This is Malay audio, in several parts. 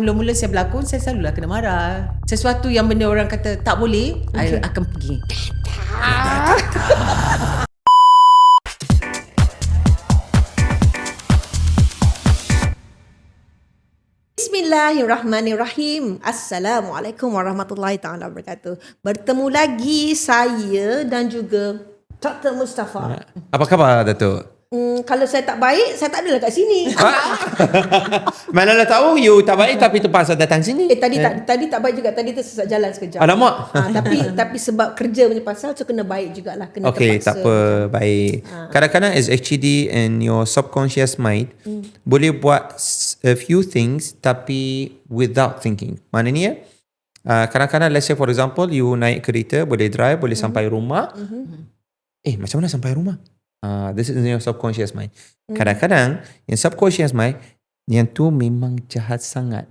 Mula-mula saya berlakon, saya selalulah kena marah. Sesuatu yang benda orang kata tak boleh, I akan pergi. Bismillahirrahmanirrahim. Assalamualaikum warahmatullahi taala wabarakatuh. Bertemu lagi saya dan juga Dr. Mustafa. Apa khabar, Datuk? Kalau saya tak baik, saya tak adalah kat sini. Manalah tahu you tak baik tapi terpaksa datang sini. Tadi tak baik juga. Tadi tersesat jalan sekejap. Alamak. Tapi sebab kerja punya pasal, so kena baik jugalah. Kena Okay, terpaksa. tak apa, baik. Kadang-kadang is actually in your subconscious mind boleh buat a few things tapi without thinking. Maknanya kadang-kadang let's say for example you naik kereta, boleh drive, boleh sampai rumah. Macam mana sampai rumah? This is in your subconscious mind. Kadang-kadang yang subconscious mind yang tu memang jahat sangat.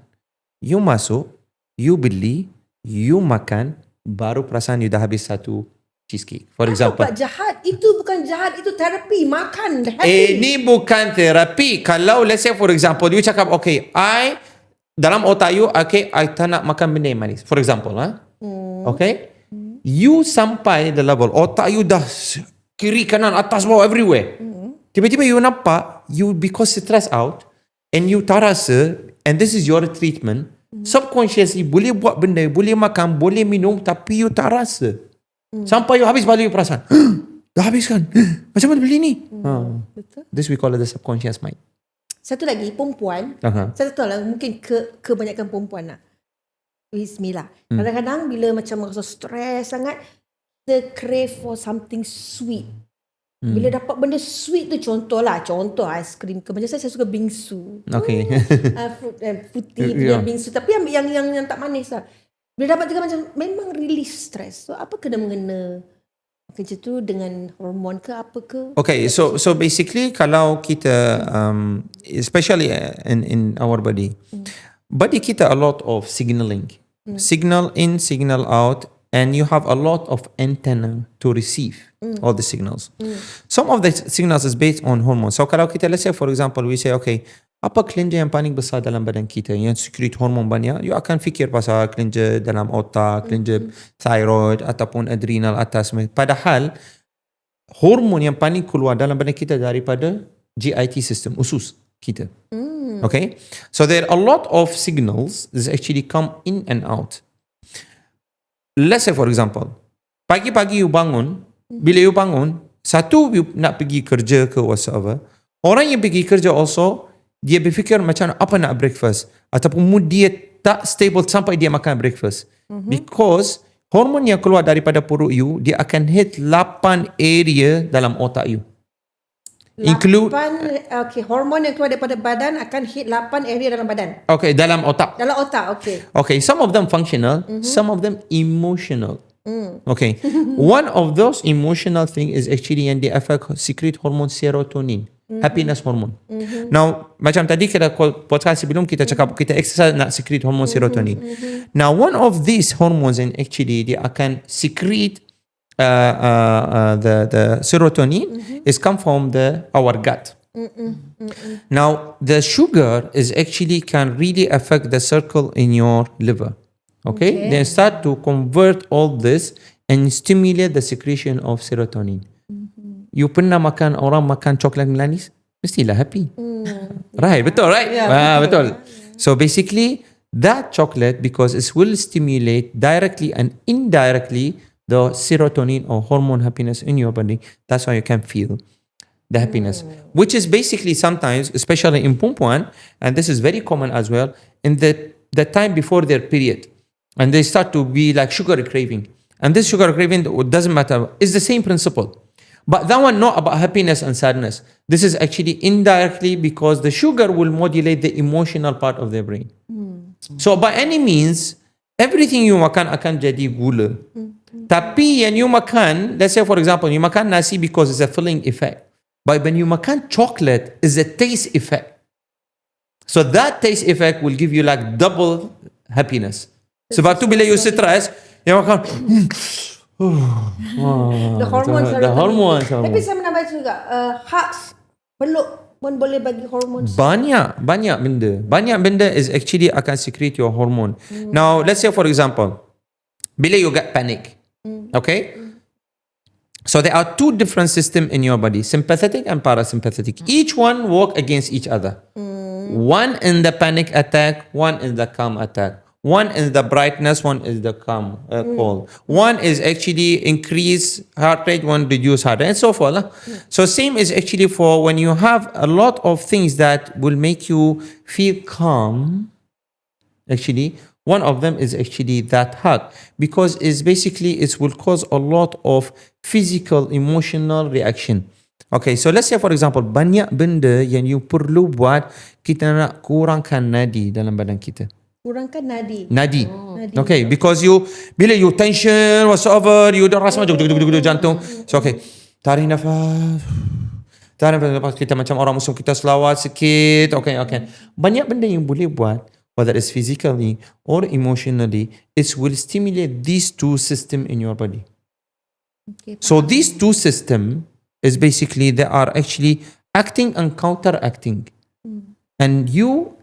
You masuk, you beli, you makan, baru perasaan you dah habis satu cheesecake. For example. Tak jahat. Itu bukan jahat. Itu terapi. Makan. Happy. Ini bukan terapi. Kalau let's say for example you cakap okay, dalam otak you okay, I tak nak makan benda yang manis. For example, okay, you sampai the level otak you dah kiri kanan atas bawah everywhere. Tiba-tiba you nampak you because stress out and you tak rasa, and this is your treatment. Subconsciously boleh buat benda, boleh makan, boleh minum, tapi you tak rasa. Sampai you habis balik you perasan dah habis kan. Macam mana beli ni? Betul. This we call it the subconscious mind. Satu lagi, perempuan. Saya tahu lah, mungkin kebanyakan perempuan lah. Bismillah. Kadang-kadang bila macam rasa stres sangat, kita crave for something sweet. Bila dapat benda sweet tu, contoh ais krim ke. Macam saya suka bingsu. Okay. Putih punya bingsu. Tapi yang tak manis lah. Bila dapat juga macam memang release stres. So apa kena mengena kerja tu dengan hormon ke apa ke? Okay, so basically kalau kita especially in our body kita a lot of signaling. Signal in, signal out, and you have a lot of antenna to receive all the signals. Some of the signals is based on hormones. So kalau kita, let's say for example, we say okay, apa kelenjar yang paling besar dalam badan kita yang secrete hormon banyak, you akan fikir pasal kelenjar dalam otak, kelenjar thyroid ataupun adrenal atas. Padahal hormon yang paling keluar dalam badan kita daripada GIT system, usus kita. Okay, so there are a lot of signals that actually come in and out. Let's say for example, pagi-pagi you bangun, bila you bangun, satu you nak pergi kerja ke whatsoever, orang yang pergi kerja also, dia berfikir macam apa nak breakfast, ataupun mood dia tak stable sampai dia makan breakfast. Because hormon yang keluar daripada perut you, dia akan hit 8 area dalam otak you. Hormon yang keluar daripada badan akan hit 8 area dalam badan. Okay, dalam otak. Dalam otak, okay. Okay, some of them functional, some of them emotional. Okay, one of those emotional thing is actually yang they affect secrete hormone serotonin, happiness hormone. Now, macam tadi kita podcast sebelum kita cakap kita exercise nak secrete hormone serotonin. Now, one of these hormones and actually dia akan secrete the serotonin is come from our gut. Now, the sugar is actually can really affect the circle in your liver. Okay? Then start to convert all this and stimulate the secretion of serotonin. You pernah makan orang makan coklat manis? Mestilah happy. Right, betul, right? Yeah, betul. So basically, that chocolate, because it will stimulate directly and indirectly the serotonin or hormone happiness in your body. That's why you can feel the happiness. Which is basically sometimes, especially in perempuan, and this is very common as well, in the time before their period. And they start to be like sugar craving. And this sugar craving doesn't matter. It's the same principle. But that one not about happiness and sadness. This is actually indirectly because the sugar will modulate the emotional part of their brain. So by any means, everything you makan akan jadi gula. Tapi yang you makan, let's say for example, you makan nasi because it's a filling effect. But when you makan chocolate, it's a taste effect. So that taste effect will give you like double happiness. Sebab tu bila you stress, you makan the hormone. The hormone. Tapi saya pernah baca juga, hugs peluk pun boleh bagi hormon. Banyak benda is actually akan secrete your hormone. Now let's say for example, bila you get panic, okay, so there are two different systems in your body, sympathetic and parasympathetic. Each one work against each other. One in the panic attack, one in the calm attack. One is the brightness, one is the calm, cold. One is actually increase heart rate, one reduce heart rate, and so forth. So same is actually for when you have a lot of things that will make you feel calm. Actually, one of them is actually that hug, because it's basically it will cause a lot of physical, emotional reaction. Okay, so let's say for example, banyak benda yang you perlu buat kita nak kurangkan nadi dalam badan kita. Kurangkan nadi. Nadi. Okay, because you bila you tension whatsoever, you dah rasa macam jantung. So okay, tarik nafas. Tarik nafas, kita macam orang musuh kita selawat sikit. Okay. Banyak benda yang boleh buat, whether it's physically or emotionally, it will stimulate these two systems in your body. Okay, So these two systems is basically they are actually acting and counteracting. And you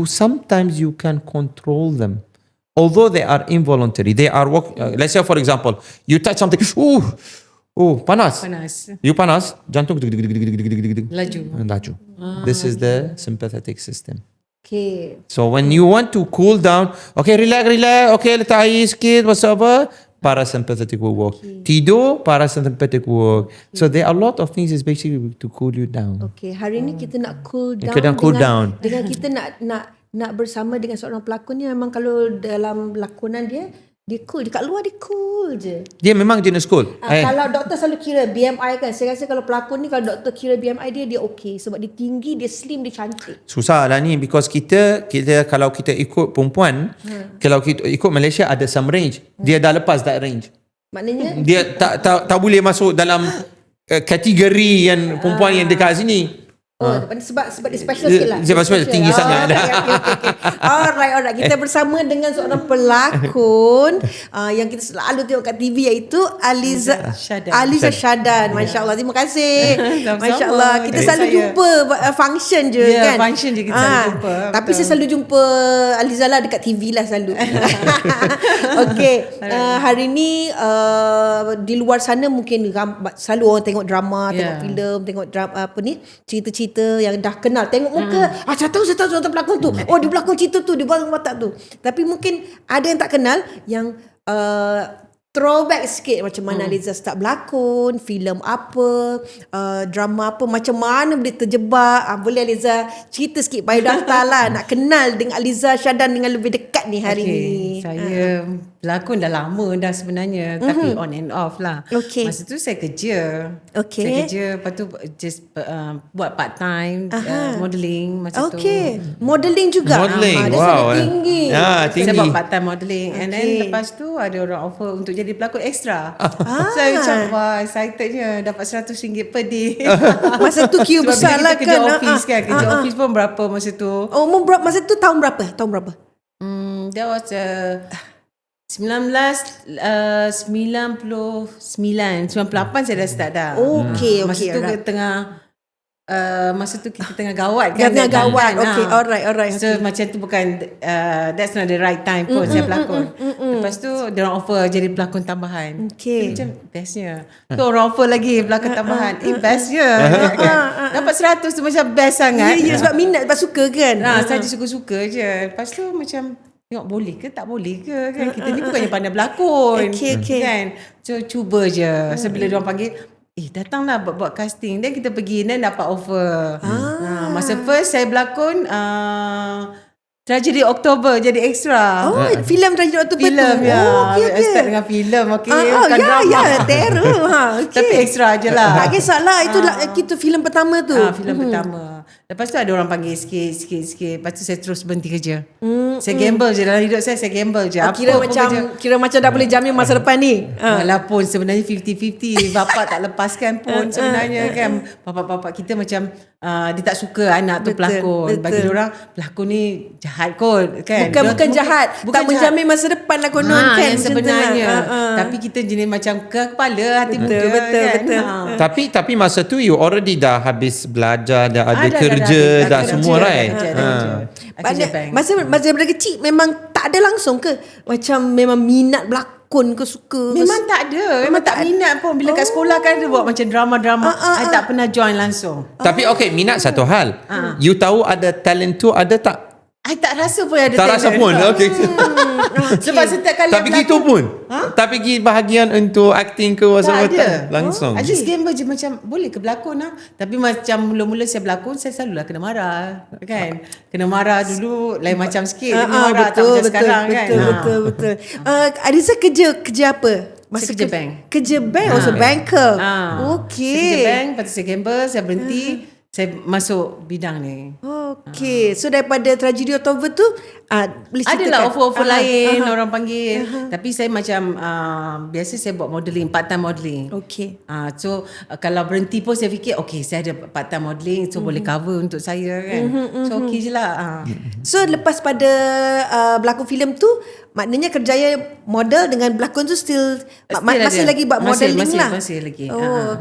sometimes you can control them, although they are involuntary. They are let's say for example, you touch something, panas. You panas, jantung laju. This is the sympathetic system. Okay. So when you want to cool down, okay, relax, okay, letak air sikit, whatsoever, parasympathetic will work. Tidur, parasympathetic will work. So there are a lot of things is basically to cool you down. Okay, hari ni kita nak cool down. Kita nak cool down. Dengan kita nak bersama dengan seorang pelakon ni, memang kalau dalam lakonan dia cool. Dekat luar dia cool je. Dia memang jenis cool. Kalau doktor selalu kira BMI kan, saya rasa kalau pelakon ni kalau doktor kira BMI dia okey. Sebab dia tinggi, dia slim, dia cantik. Susah lah ni, because kita kalau kita ikut perempuan, kalau kita ikut Malaysia ada some range. Dia dah lepas that range. Maknanya Dia tak boleh masuk dalam kategori yang perempuan yang dekat sini. sebab dia special sikit lah. Sebab tinggi sangat. Okay. Alright. Kita bersama dengan seorang pelakon yang kita selalu tengok kat TV, iaitu Aliza Syadan. Masya Allah. Terima kasih. Masya Allah. Kita selalu jumpa function je kan. Function je kita selalu jumpa. Tapi saya selalu jumpa Aliza lah dekat TV lah selalu. Okay. Hari ni di luar sana mungkin selalu orang tengok drama, tengok filem, tengok drama, cerita-cerita yang dah kenal, tengok muka, saya tahu tentang pelakon tu, dia berlakon cerita tu, dia berlakon watak tu. Tapi mungkin ada yang tak kenal, yang throwback sikit macam mana Aliza start berlakon, filem apa, drama apa, macam mana boleh terjebak. Boleh Aliza cerita sikit biodata lah, nak kenal dengan Aliza Syadan dengan lebih dekat ni hari ni. Saya berlakon dah lama dah sebenarnya, tapi on and off lah. Masa tu saya kerja. Saya kerja, lepas tu just buat part time modelling masa tu. Modelling juga. Modelling, wow. Tinggi. Tinggi. Saya buat part time modelling, and then lepas tu ada orang offer untuk jadi pelakon ekstra. Saya macam excitednya dapat RM100 per day. Masa tu queue besar lah kan. Kerja office kan. Kerja office pun berapa masa tu? Masa tu tahun berapa? That was 98 saya dah start dah. Masa tu masa tu kita tengah gawat kan. Alright. So macam tu bukan that's not the right time pun saya berlakon. Lepas tu dia orang offer jadi pelakon tambahan. Macam bestnya. Tu orang offer lagi pelakon tambahan. Bestnya. Dapat 100 tu macam best sangat. Sebab minat, sebab suka kan. Saya suka-suka je. Lepas tu macam tengok boleh ke tak boleh ke kan. Kita ni bukannya pandai berlakon. Kan. So cuba je. So bila dia orang panggil, datanglah buat casting. Dan kita pergi, dan dapat offer. Masa first saya berlakon Tragedi Oktober jadi extra. Filem Tragedi Oktober tu. Filem start dengan filem. Bukan drama. Terror. Tapi extra je lah. Tak kisahlah, itu kita filem pertama tu. Filem pertama. Lepas tu ada orang panggil sikit. Lepas tu saya terus berhenti kerja. Saya gamble je dalam hidup saya gamble je. Kira macam dah boleh jamin masa depan ni. Walaupun sebenarnya 50-50, bapa tak lepaskan pun sebenarnya kan. Bapa-bapa kita macam dia tak suka anak tu pelakon. Bagi dia orang pelakon ni jahat kot kan. Bukan jahat, tak menjamin masa depan lah konon kan sebenarnya. Tapi kita jenis macam ke kepala hati muda kan. Tapi masa tu you already dah habis belajar, dah ada kerja, dah semua right. Masa daripada kecil memang tak ada langsung ke? Macam memang minat berlakon ke suka? Memang tak ada. Memang tak minat pun. Bila kat sekolah kan dia buat macam drama-drama. I tak pernah join langsung. Tapi okay, minat satu hal. You tahu ada talent tu ada tak? I tak rasa pun ada Tak talent. rasa pun. Okay. Sebab setiap kali Tak pergi tu pun. Tak pergi bahagian untuk acting ke tak ada. langsung. I just gamble je macam boleh ke berlakon lah. Tapi macam mula-mula saya berlakon, saya selalulah kena marah kan. Kena marah dulu lain macam sikit. Kena marah tak macam sekarang kan. Betul. Ariza kerja apa? Saya kerja bank. Kerja bank, also banker. Okay. Saya kerja bank, lepas tu saya gamble, saya berhenti. Saya masuk bidang ni. Okay. So daripada tragedi Oktober tu boleh ceritakan? Adalah offer-offer lain orang panggil. Tapi saya macam biasa saya buat modelling, part-time modelling. Okay. So kalau berhenti pun saya fikir okay, saya ada part-time modelling, so boleh cover untuk saya kan. So okay je lah. So lepas pada berlakon filem tu, maknanya kerjaya model dengan berlakon tu still masih lagi buat modelling lah. Masih lagi.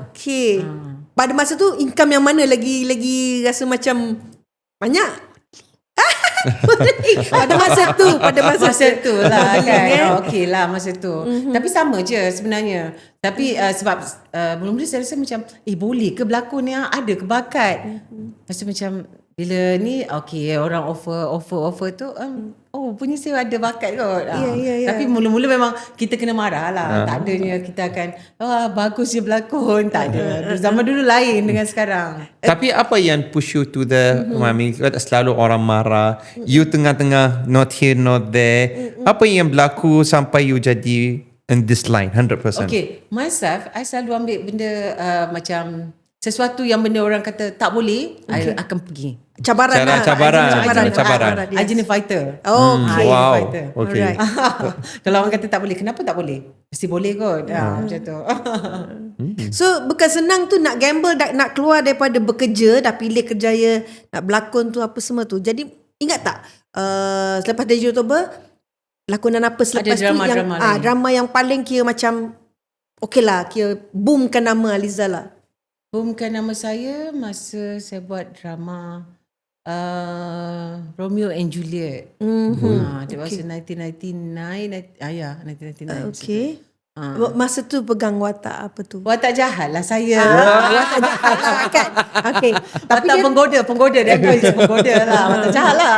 Okay. Pada masa tu income yang mana lagi rasa macam banyak? pada masa tu lah kan. Okey lah masa tu. Tapi sama je sebenarnya. Tapi sebab mula-mula saya rasa macam boleh ke berlakon ni, ada ke bakat. Lepas tu macam bila ni orang offer tu punya saya ada bakat kot. Tapi mula-mula memang kita kena marah lah. Tak adanya kita akan bagus je berlakon. Tak ada. Zaman dulu lain dengan sekarang. Tapi apa yang push you to the selalu orang marah, you tengah-tengah not here not there. Apa yang berlaku sampai you jadi in this line 100%? Okay, myself I selalu ambil benda macam sesuatu yang benda orang kata tak boleh, I akan pergi. Cabaran. I jenis fighter. Okay. Wow. Fighter. Okay. Kalau orang kata tak boleh, kenapa tak boleh? Mesti boleh kot. Macam tu. So bukan senang tu nak gamble, nak keluar daripada bekerja, dah pilih kerjaya, nak berlakon tu apa semua tu. Jadi ingat tak selepas dari Oktober, lakonan apa selepas tu yang drama yang paling kira macam okey lah, kira boomkan nama Aliza lah. Boomkan nama saya masa saya buat drama Romeo and Juliet. That was in 1999. 1999. Okay. Masa tu pegang watak apa tu? Watak jahat lah saya. Watak jahat lah kan. Okay. Watak penggoda. Dia tu penggoda lah. Watak jahat lah.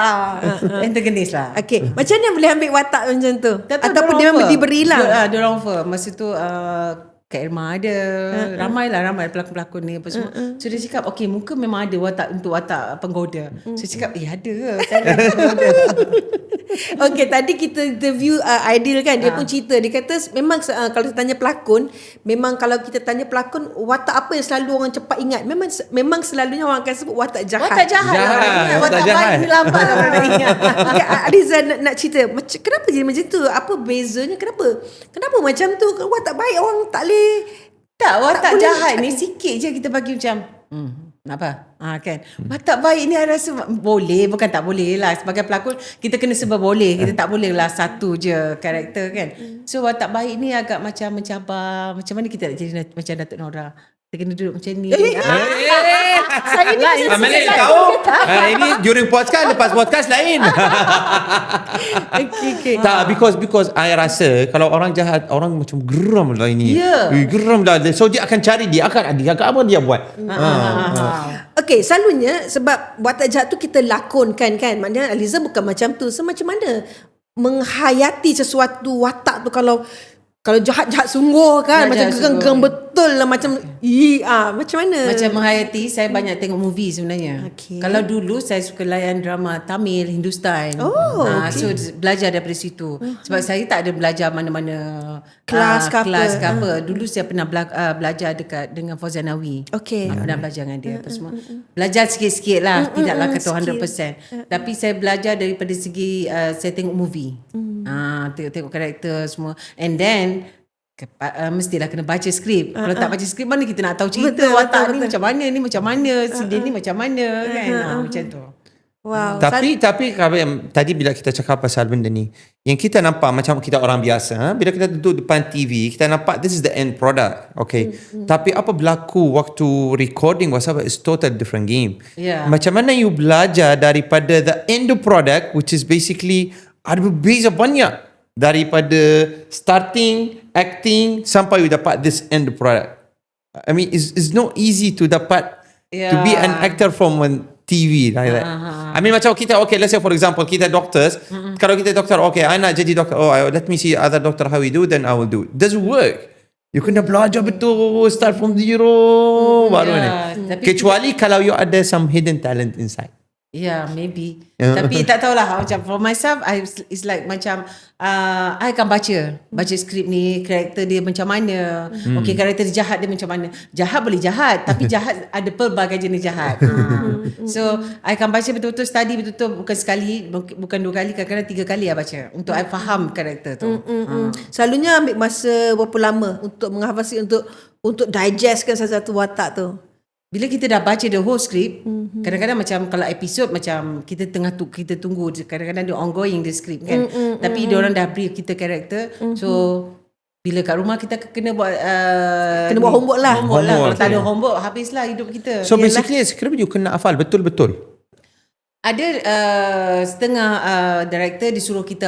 Antagonis lah. Okay. Macam mana boleh ambil watak macam tu? Ataupun dia memang diberilah? Dia orang offer. Masa tu Kak Irma ada, ramai pelakon-pelakon ni apa semua. So dia cakap, okay, muka memang ada watak untuk watak penggoda. So saya cakap, ada ke? Okay, tadi kita interview Aidil kan, dia pun cerita, dia kata memang kalau kita tanya pelakon, memang kalau kita tanya pelakon, watak apa yang selalu orang cepat ingat? Memang selalunya orang akan sebut watak jahat. Watak jahat. Watak baik ni lambat orang nak ingat. Okay, Aliza nak cerita, kenapa jadi macam tu? Apa bezanya? Kenapa macam tu? Watak baik orang tak boleh. Tak, watak jahat ni sikit je kita bagi macam nak apa? Kan. Watak baik ni I rasa boleh, bukan tak boleh lah. Sebagai pelakon kita kena serba boleh. Kita tak boleh lah satu je karakter kan. So watak baik ni agak macam mencabar. Macam mana kita nak jadi macam Datuk Nora? Kita kena duduk macam ni. Saya ni Amalin tahu. Ini during podcast, lepas podcast lain. Okay. Tak, because I rasa kalau orang jahat, orang macam geram lah ini. Geram lah. So dia akan cari, dia akan apa dia buat. Okay, selalunya sebab watak jahat tu kita lakonkan kan. Maknanya Aliza bukan macam tu. So macam mana menghayati sesuatu watak tu kalau jahat-jahat sungguh kan, macam geram-geram betul betul lah macam macam mana? Macam menghayati, saya banyak tengok movie sebenarnya. Okay. Kalau dulu saya suka layan drama Tamil, Hindustan. So belajar daripada situ. Sebab saya tak ada belajar mana-mana Kelas ke apa. kelas ke apa. Dulu saya pernah belajar dekat dengan Fauzanawi. Okay. Pernah belajar dengan dia apa semua. Belajar sikit-sikit lah, tidaklah kata 100%. Tapi saya belajar daripada segi saya tengok movie. Tengok karakter semua. And then mestilah kena baca skrip. Kalau tak baca skrip, mana kita nak tahu cerita watak ni macam mana, ni macam mana, si dia ni macam mana kan. Macam tu. Wow. Tapi tadi bila kita cakap pasal benda ni, yang kita nampak macam kita orang biasa, bila kita duduk depan TV, kita nampak this is the end product, okay. Tapi apa berlaku waktu recording WhatsApp is total different game. Yeah. Macam mana you belajar daripada the end product, which is basically ada berbeza banyak daripada starting acting sampai you dapat this end product. I mean, it's not easy to dapat to be an actor from one TV like that. I mean macam kita, okay, let's say for example kita doctors, kalau kita doktor, okay, I nak jadi doktor, let me see other doctor how we do, then I will do. Doesn't work. You kena belajar betul, start from zero, baru ni. Kecuali kalau you ada some hidden talent inside. Yeah, maybe. Tapi tak tahulah, macam for myself, it's like macam I akan baca skrip ni, karakter dia macam mana. Okay, karakter dia jahat, dia macam mana. Jahat boleh jahat, tapi jahat ada pelbagai jenis jahat. So I akan baca betul-betul, study betul-betul, bukan sekali, bukan 2 kali, kadang-kadang 3 kali I baca untuk I faham karakter tu. Selalunya ambil masa berapa lama untuk menghafal, untuk digestkan satu watak tu? Bila kita dah baca the whole script, kadang-kadang macam kalau episod macam kita kita tunggu, kadang-kadang dia ongoing the script kan. Tapi diorang dah brief kita karakter. So bila kat rumah kita kena buat kena buat homework lah. Kalau tak ada homework, habislah hidup kita. So basically script you kena hafal betul-betul. Ada setengah director disuruh kita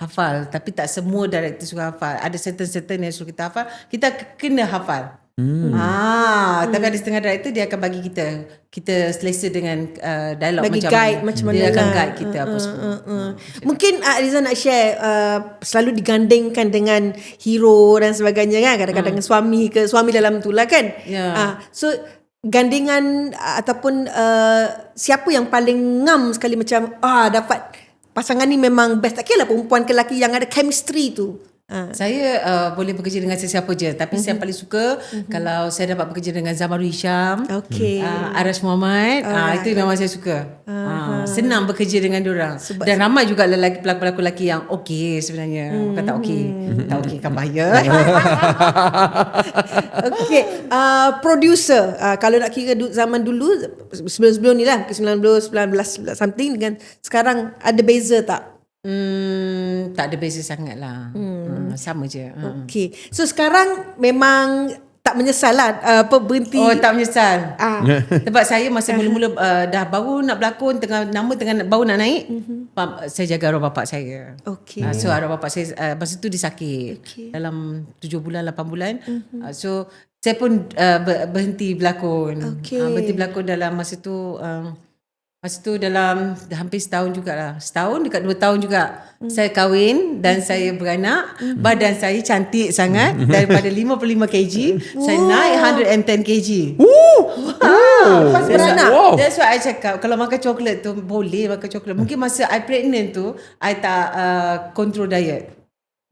hafal, tapi tak semua director suruh hafal. Ada certain yang suruh kita hafal, kita kena hafal. Tapi ada setengah director dia akan bagi kita selesa dengan dialog bagi macam guide mana. macam mana Dia akan lah. guide kita apa semua. Mungkin Riza nak share selalu digandingkan dengan hero dan sebagainya kan, kadang-kadang suami dalam tu lah kan. So gandingan ataupun siapa yang paling ngam sekali macam dapat pasangan ni memang best, tak kira lah perempuan ke lelaki yang ada chemistry tu. Saya boleh bekerja dengan sesiapa je, tapi saya paling suka kalau saya dapat bekerja dengan Zamaru Hisham, Arash Muhammad, itu memang saya suka. Senang bekerja dengan diorang. Dan ramai juga pelakon-pelakon lelaki yang okey sebenarnya. Bukan tak okey. Tak okey kan bahaya. Okay, producer, kalau nak kira zaman dulu, sebelum ni lah, 19 something dengan sekarang, ada beza tak? Tak ada beza sangat lah. Sama je. Okay, so sekarang memang tak menyesal lah berhenti? Oh, tak menyesal. Sebab saya masa mula-mula dah baru nak berlakon, baru nak naik, saya jaga arwah bapak saya. Okay. So arwah bapak saya masa tu dia sakit dalam 7 bulan 8 bulan. So saya pun berhenti berlakon. Berhenti berlakon dalam masa tu dalam hampir setahun jugalah. Setahun dekat 2 tahun juga. Saya kahwin dan saya beranak. Badan saya cantik sangat. Daripada 55 kg, saya naik 110 kg. Pas beranak. That's why I cakap, kalau makan coklat tu, boleh makan coklat. Mungkin masa I pregnant tu, I tak control diet.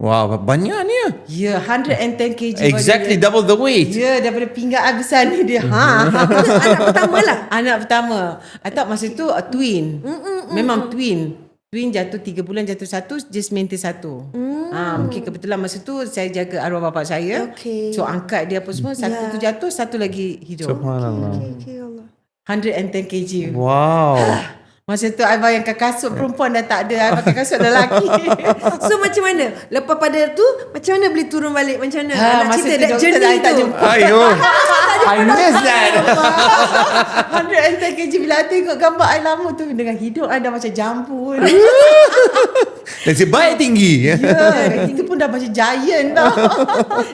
Wow, banyak ni ya. Ya, 110 kg. Exactly double the weight. Ya, daripada pinggang I besar ni dia. Anak pertama lah. Anak pertama. I thought masa tu twin. Memang twin. Twin jatuh 3 bulan, jatuh 1, just maintain 1. Mungkin kebetulan masa tu saya jaga arwah bapak saya. So angkat dia apa semua, satu tu jatuh, satu lagi hidup. Subhanallah. 110 kg. Wow. Masa tu I bayangkan kasut perempuan dah tak ada, I pakai kasut lelaki. So macam mana? Lepas pada tu, macam mana boleh turun balik? Macam mana? Masa tu that doktor journey I tak tu. jumpa. Ayo. I miss that. 110 kg bila I tengok gambar I lama tu, dengan hidung I dah macam jambu. Nasib baik tinggi. Ya, itu pun dah macam giant tau.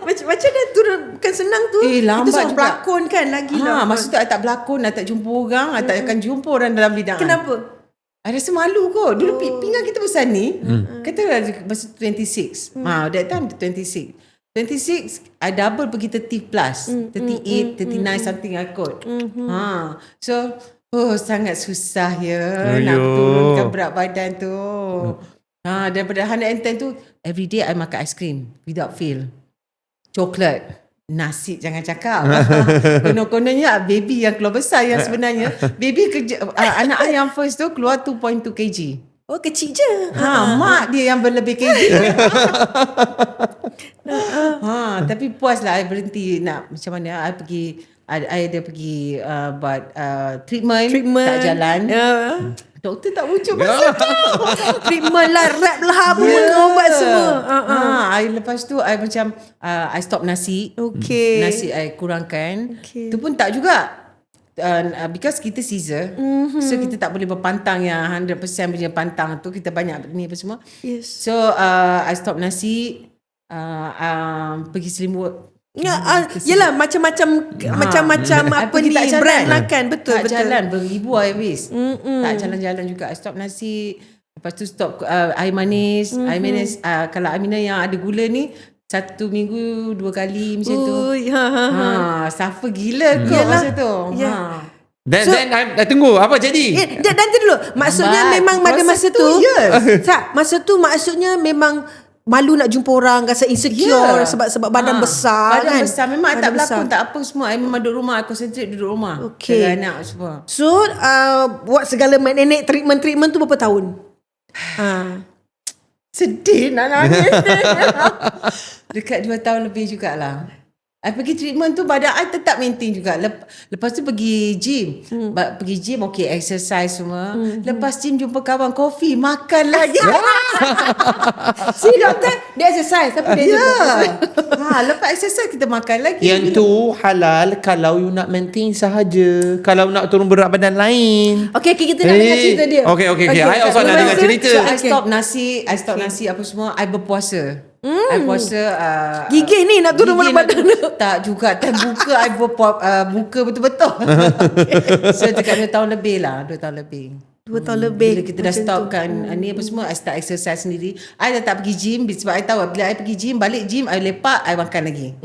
Macam mana turun? Bukan senang tu. Lambat itu seorang juga. pelakon kan lagi lah. Masa tu I tak berlakon, I tak jumpa orang, I tak akan jumpa orang dalam bidang. Kenapa? I rasa malu kot. Dulu pinggang kita besar ni, kata masa 26. That time 26. 26 I double pergi 30 plus, 38, 39 something I kot. So sangat susah nak turunkan berat badan tu. Daripada 110 tu every day I makan ice cream without fail. Coklat, nasi jangan cakap. Konon-kononnya baby yang keluar besar yang sebenarnya baby kerja anak I yang first tu keluar 2.2 kg. Oh, kecil je. Mak dia yang berlebih kg. Tapi puas lah I berhenti nak macam mana I pergi I ada pergi buat treatment tak jalan. Doktor tak wujud masa tu. Treatment lah, rap lah, ubat semua. Lepas tu I macam I stop nasi. Okay. Nasi I kurangkan. Tu pun tak juga. Because kita Caesar, so kita tak boleh berpantang yang 100% punya pantang tu, kita banyak ni apa semua. Yes. So I stop nasi, pergi selimut. Yelah macam-macam apa ni brand makan. Betul. Tak jalan, beribu I habis. Tak jalan-jalan juga. I stop nasi, lepas tu stop air manis. Air manis kalau Aminah yang ada gula ni 1 minggu 2 kali macam tu. Suffer gila kot masa tu. Then I tunggu apa jadi? Nanti dulu. Maksudnya memang pada masa tu. Tak, masa tu maksudnya memang malu nak jumpa orang, rasa insecure sebab badan besar badan kan. besar memang badan tak berlakon tak apa semua. I memang duduk rumah, I concentrate duduk rumah. Okay. Dengan anak semua. So buat segala nenek treatment tu berapa tahun? Sedih nak nangis. Dekat 2 tahun lebih jugalah. I pergi treatment tu badan I tetap maintain juga. Lepas tu pergi gym. Pergi gym okay, exercise semua. Lepas gym jumpa kawan, kopi, makan lagi. Si doktor dia exercise tapi dia lepas exercise kita makan lagi. Yang tu halal kalau you nak maintain sahaja. Kalau nak turun berat badan lain. Okay, kita nak dengar cerita dia. Okay. I also nak dengar cerita. So I stop nasi apa semua. I berpuasa. I puasa gigih ni nak turun berat badan. Tak juga. Time buka I buka betul-betul. So dekat 2 tahun lebih lah. 2 tahun lebih. 2 tahun lebih. Bila kita dah stopkan ni apa semua, I start exercise sendiri. I dah tak pergi gym sebab I tahu bila I pergi gym, balik gym I lepak, I makan lagi.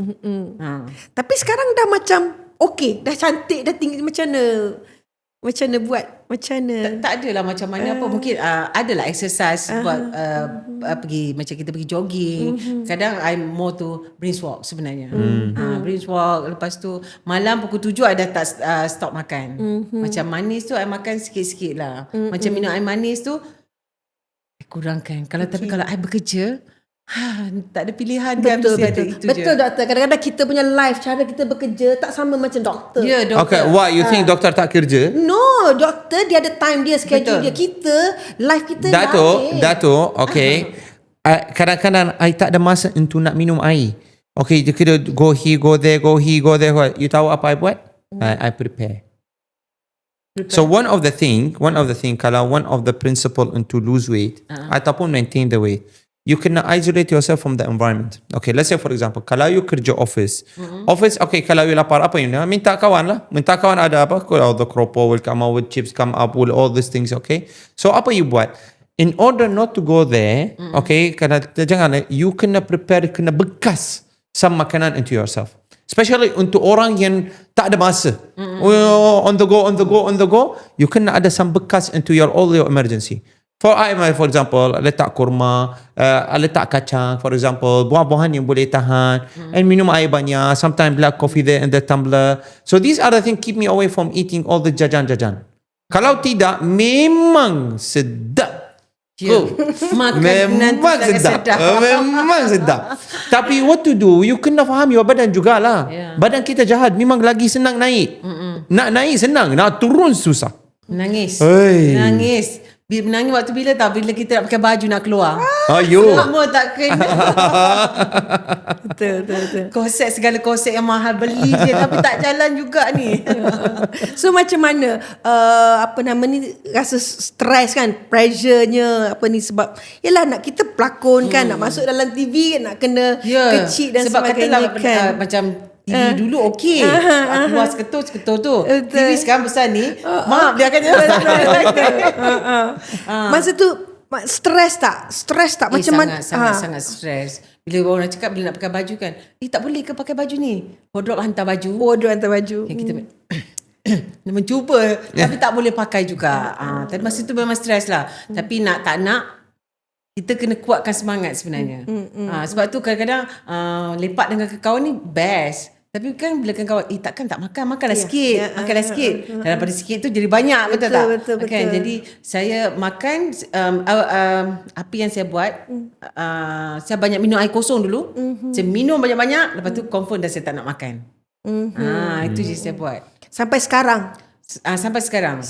Tapi sekarang dah macam okay, dah cantik, dah tinggi. Macam mana buat? Macam mana? Tak adalah macam mana apa. Mungkin adalah exercise buat pergi macam kita pergi jogging. Kadang I'm more to brisk walk sebenarnya. Brisk walk. Lepas tu malam pukul 7 I dah tak stop makan. Macam manis tu I makan sikit-sikit lah. Macam minum air manis tu I kurangkan. Tapi kalau I bekerja tak ada pilihan. Betul. Itu Betul je. doktor. Kadang-kadang kita punya life, cara kita bekerja tak sama macam doktor. Ya, doktor. Okay, what you think doktor tak kerja? No, doktor dia ada time dia, schedule dia. Kita life kita Dato, okay. Kadang-kadang I tak ada masa untuk nak minum air. Okay, dia kira go here, go there. You tahu apa I buat? I prepare. So one of the thing kalau one of the principle untuk lose weight ataupun maintain the weight, you cannot isolate yourself from the environment. Okay, let's say for example, kalau you kerja office, okay, kalau you lapar apa you nak? Minta kawan ada apa? Kalau the keropok will come out with chips, come up with all these things, okay? So apa you buat? In order not to go there, okay, you kena prepare, kena bekas some makanan into yourself. Especially untuk orang yang tak ada masa. On the go, you kena ada some bekas into all your emergency. For example, letak kurma, letak kacang, for example, buah-buahan yang boleh tahan, and minum air banyak, sometimes black coffee there in the tumbler. So these are the things keep me away from eating all the jajan-jajan. Kalau tidak, memang sedap. Memang sedap. Tapi what to do, you kena faham your badan jugalah. Badan kita jahat, memang lagi senang naik. Nak naik senang, nak turun susah. Nangis. Menangis waktu bila tahu? Bila kita nak pakai baju nak keluar. Ayo. Semua tak kena. Betul. Korset, segala korset yang mahal beli je tapi tak jalan juga ni. So macam mana rasa stres kan, pressure-nya apa ni, sebab yalah nak kita pelakon kan, nak masuk dalam TV nak kena kecil dan sebab sebagainya kan. macam TV dulu okey. Keluar seketul tu. TV sekarang besar ni. Mak biarkan je. Masa tu stres tak? Macam mana? Sangat stres. Bila orang cakap bila nak pakai baju kan, tak boleh ke pakai baju ni? Wardrobe hantar baju. Wardrobe hantar baju. Kita mencuba tapi tak boleh pakai juga. Tapi masa tu memang stres lah. Tapi tak nak, kita kena kuatkan semangat sebenarnya. Sebab tu kadang-kadang lepak dengan kawan ni best. Tapi kan bila kawan takkan tak makanlah sikit. Makanlah sikit. Daripada sikit tu jadi banyak, betul tak? Betul. Kan? Jadi saya makan apa yang saya buat, saya banyak minum air kosong dulu. Saya minum banyak-banyak, lepas tu confirm dah saya tak nak makan. Itu je saya buat. Sampai sekarang. Sampai sekarang.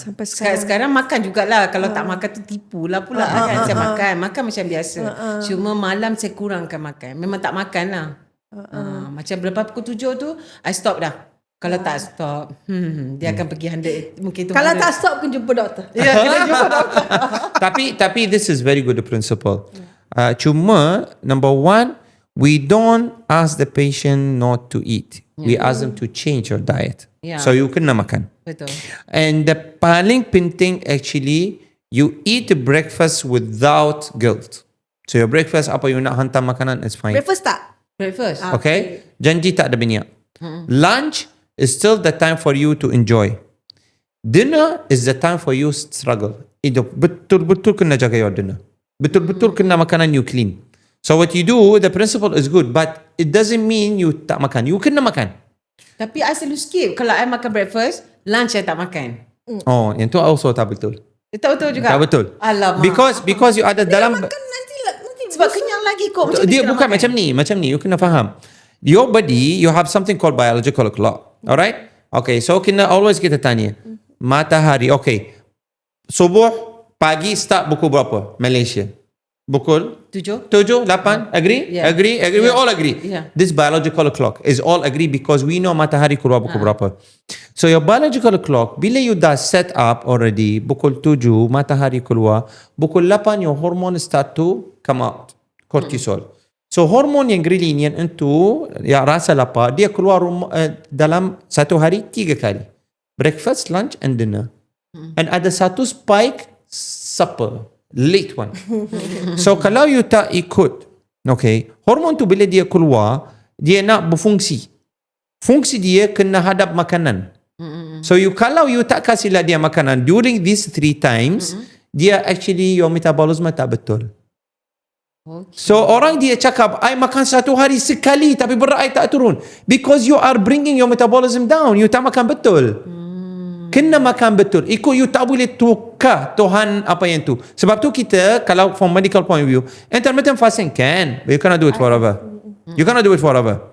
Sekarang makan jugalah. Kalau tak makan tu tipu lah pula kan. Saya makan macam biasa. Cuma malam saya kurangkan makan. Memang tak makan lah. Macam lepas pukul 7 tu I stop dah. Kalau tak stop dia akan pergi 100. Mungkin tu Kalau 100. tak stop kena jumpa doktor. Ya, kena jumpa doktor. Tapi this is very good principle. Cuma number one, we don't ask the patient not to eat. We ask them to change your diet. Yeah. So you kena makan. Betul. And the paling penting actually, you eat breakfast without guilt. So your breakfast apa you nak hantar makanan is fine. Breakfast tak? Breakfast. Okay? Janji tak ada minyak. Lunch is still the time for you to enjoy. Dinner is the time for you struggle. Itu betul-betul kena jaga your dinner. Betul-betul kena makanan you clean. So what you do, the principle is good, but it doesn't mean you tak makan. You kena makan. Tapi I selalu skip. Kalau I makan breakfast, lunch I tak makan. Oh, yang tu also tak betul. Tak betul juga? Tak betul. Alamak. Because you ada dalam... Nanti sebab kenyang lagi kok. Macam Dia mana bukan makan? macam ni. You kena faham. Your body, you have something called biological clock. Alright? Okay, so kena always kita tanya. Matahari, okay. Subuh, pagi start pukul berapa? Malaysia. Pukul 7. 7, 8, agree? Yeah. Agree? We all agree. Yeah. This biological clock is all agree because we know matahari keluar pukul berapa. So your biological clock, bila you dah set up already, pukul 7, matahari keluar, pukul 8, your hormone start to come out. Cortisol. So hormon yang ghrelin yang itu, yang rasa lapar, dia keluar dalam satu hari 3 kali. Breakfast, lunch and dinner. And ada satu spike supper. Late one. So kalau you tak ikut, okay, hormon tu bila dia keluar, dia nak berfungsi. Fungsi dia kena hadap makanan. So kalau you tak kasihlah dia makanan during these 3 times, dia actually your metabolism tak betul. Okay. So orang dia cakap, I makan satu hari sekali tapi berat I tak turun. Because you are bringing your metabolism down. You tak makan betul. Kena makan betul. Ikut you tak boleh tukar Tuhan apa yang tu. Sebab tu kita, kalau from medical point of view, intermittent fasting can, but you cannot do it forever. You cannot do it forever.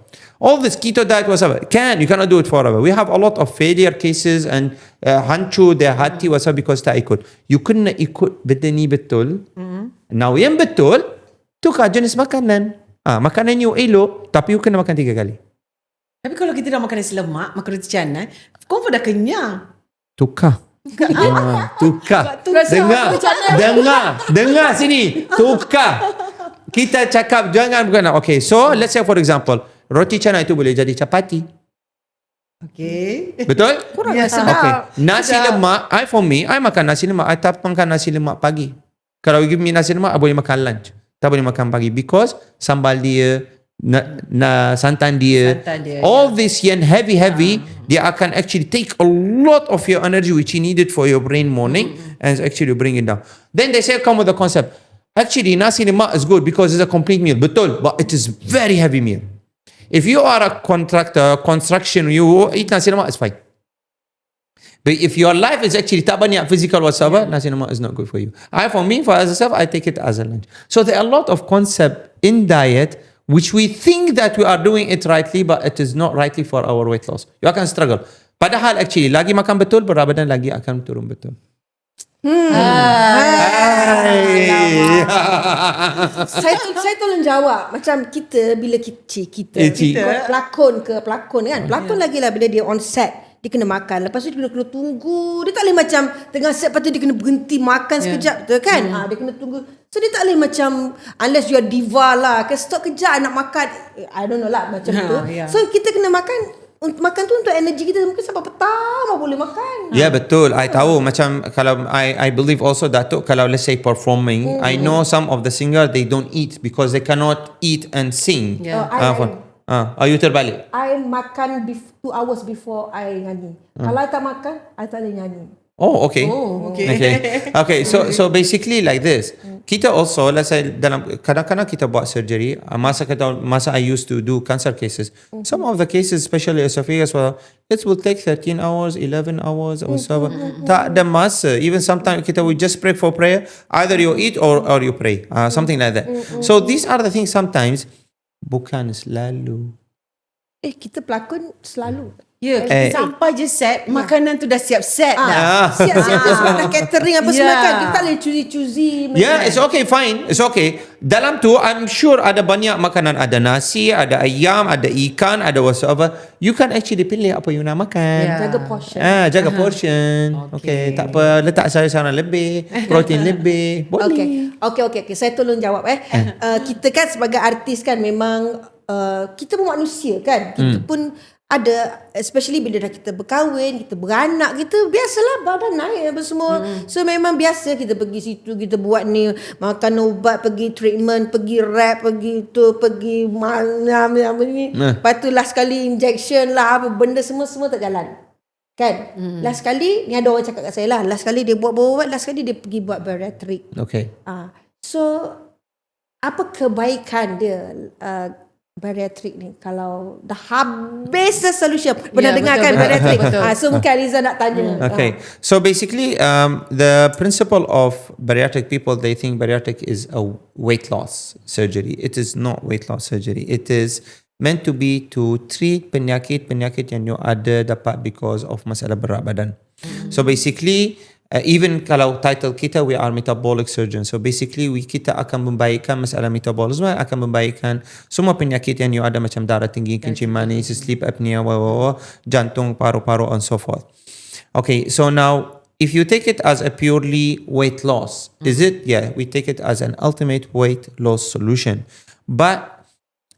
All this keto diet whatever, you cannot do it forever. We have a lot of failure cases and hancur their hati whatever because tak ikut. You kena ikut benda ni betul. Now yang betul, tukar jenis makanan. Makanan you elok, tapi you kena makan 3 kali. Tapi kalau kita dah makan nasi lemak, makan roti canai, confirm dah kenyang. Tukar. Tukar. Dengar sini. Tukar. Kita cakap jangan bukan. Okay, so let's say for example, roti canai itu boleh jadi chapati. Okay. Betul? Ya, sedap. Okay. Nasi lemak, for me, I makan nasi lemak. I tak makan nasi lemak pagi. Kalau you give me nasi lemak, I boleh makan lunch. Tak boleh makan pagi because sambal dia, santan dia, all this yang heavy, dia akan actually take a lot of your energy which you needed for your brain morning and actually bring it down. Then they say come with the concept, actually nasi lemak is good because it's a complete meal. Betul, but it is very heavy meal. If you are a contractor, construction, you eat nasi lemak, it's fine. But if your life is actually tak banyak physical whatsoever, nasi lemak is not good for you. For myself, I take it as a lunch. So there are a lot of concept in diet which we think that we are doing it rightly, but it is not rightly for our weight loss. You akan struggle. Padahal actually, lagi makan betul, berat badan lagi akan turun betul. Saya tolong jawab. Macam kita, bila kita pelakon kan. Pelakon lagi lah bila dia on set. Dia kena makan. Lepas tu dia kena tunggu. Dia tak boleh macam tengah set, lepas tu dia kena berhenti makan sekejap. Betul kan? Dia kena tunggu. So dia tak boleh macam, unless you are diva lah, stop kejap nak makan. I don't know lah macam tu. So kita kena makan makan tu untuk energi kita, mungkin sampai petang boleh makan. Ya, betul. I tahu macam kalau I believe also Datuk, kalau let's say performing, I know some of the singer they don't eat because they cannot eat and sing. Yeah. You terbalik. I makan 2 hours before I nyanyi. Kalau I tak makan, I tak boleh nyanyi. Oh, okay. Okay. So basically like this. Kita also, let's say dalam kadang-kadang kita buat surgery. Masa I used to do cancer cases. Some of the cases, especially esophagus, it will take 13 hours, 11 hours or so. Tak ada masa. Even sometimes kita will just pray for prayer. Either you eat or you pray. Something like that. So these are the things sometimes bukan selalu. Kita pelakon selalu. Ya, kita sampai je set, makanan tu dah siap set dah. Siap-siap semua dah catering apa semua kan. Kita tak boleh choosy. Yeah, it's okay, fine. It's okay. Dalam tu, I'm sure ada banyak makanan. Ada nasi, ada ayam, ada ikan, ada whatever. You can actually pilih apa you nak makan. Jaga portion. Jaga portion. Okay, tak apa. Letak sayur-sayuran lebih, protein lebih. Boleh. Okay. Saya tolong jawab. Kita kan sebagai artis kan memang kita pun manusia kan. Kita pun ada, especially bila dah kita berkahwin, kita beranak, kita biasalah badan naik apa semua. So memang biasa kita pergi situ, kita buat ni, makan ubat, pergi treatment, pergi rap, pergi tu, pergi mana apa ni. Lepas tu last kali injection lah, apa benda semua tak jalan. Kan? Last kali, ni ada orang cakap kat saya lah, last kali dia buat ubat, last kali dia pergi buat bariatric. Okay. So apa kebaikan dia bariatric ni kalau dah habis the solution? Pernah dengar kan bariatric? So mungkin Aliza nak tanya. Okay. So basically, the principle of bariatric people, they think bariatric is a weight loss surgery. It is not weight loss surgery. It is meant to be to treat penyakit-penyakit yang you ada dapat because of masalah berat badan. So basically, even kalau title kita, we are metabolic surgeon. So basically, kita akan membaikkan masalah metabolisme, akan membaikkan semua penyakit yang you ada macam darah tinggi, kencing manis, sleep apnea, jantung, paru-paru, and so forth. Okay, so now, if you take it as a purely weight loss, is it? Yeah, we take it as an ultimate weight loss solution. But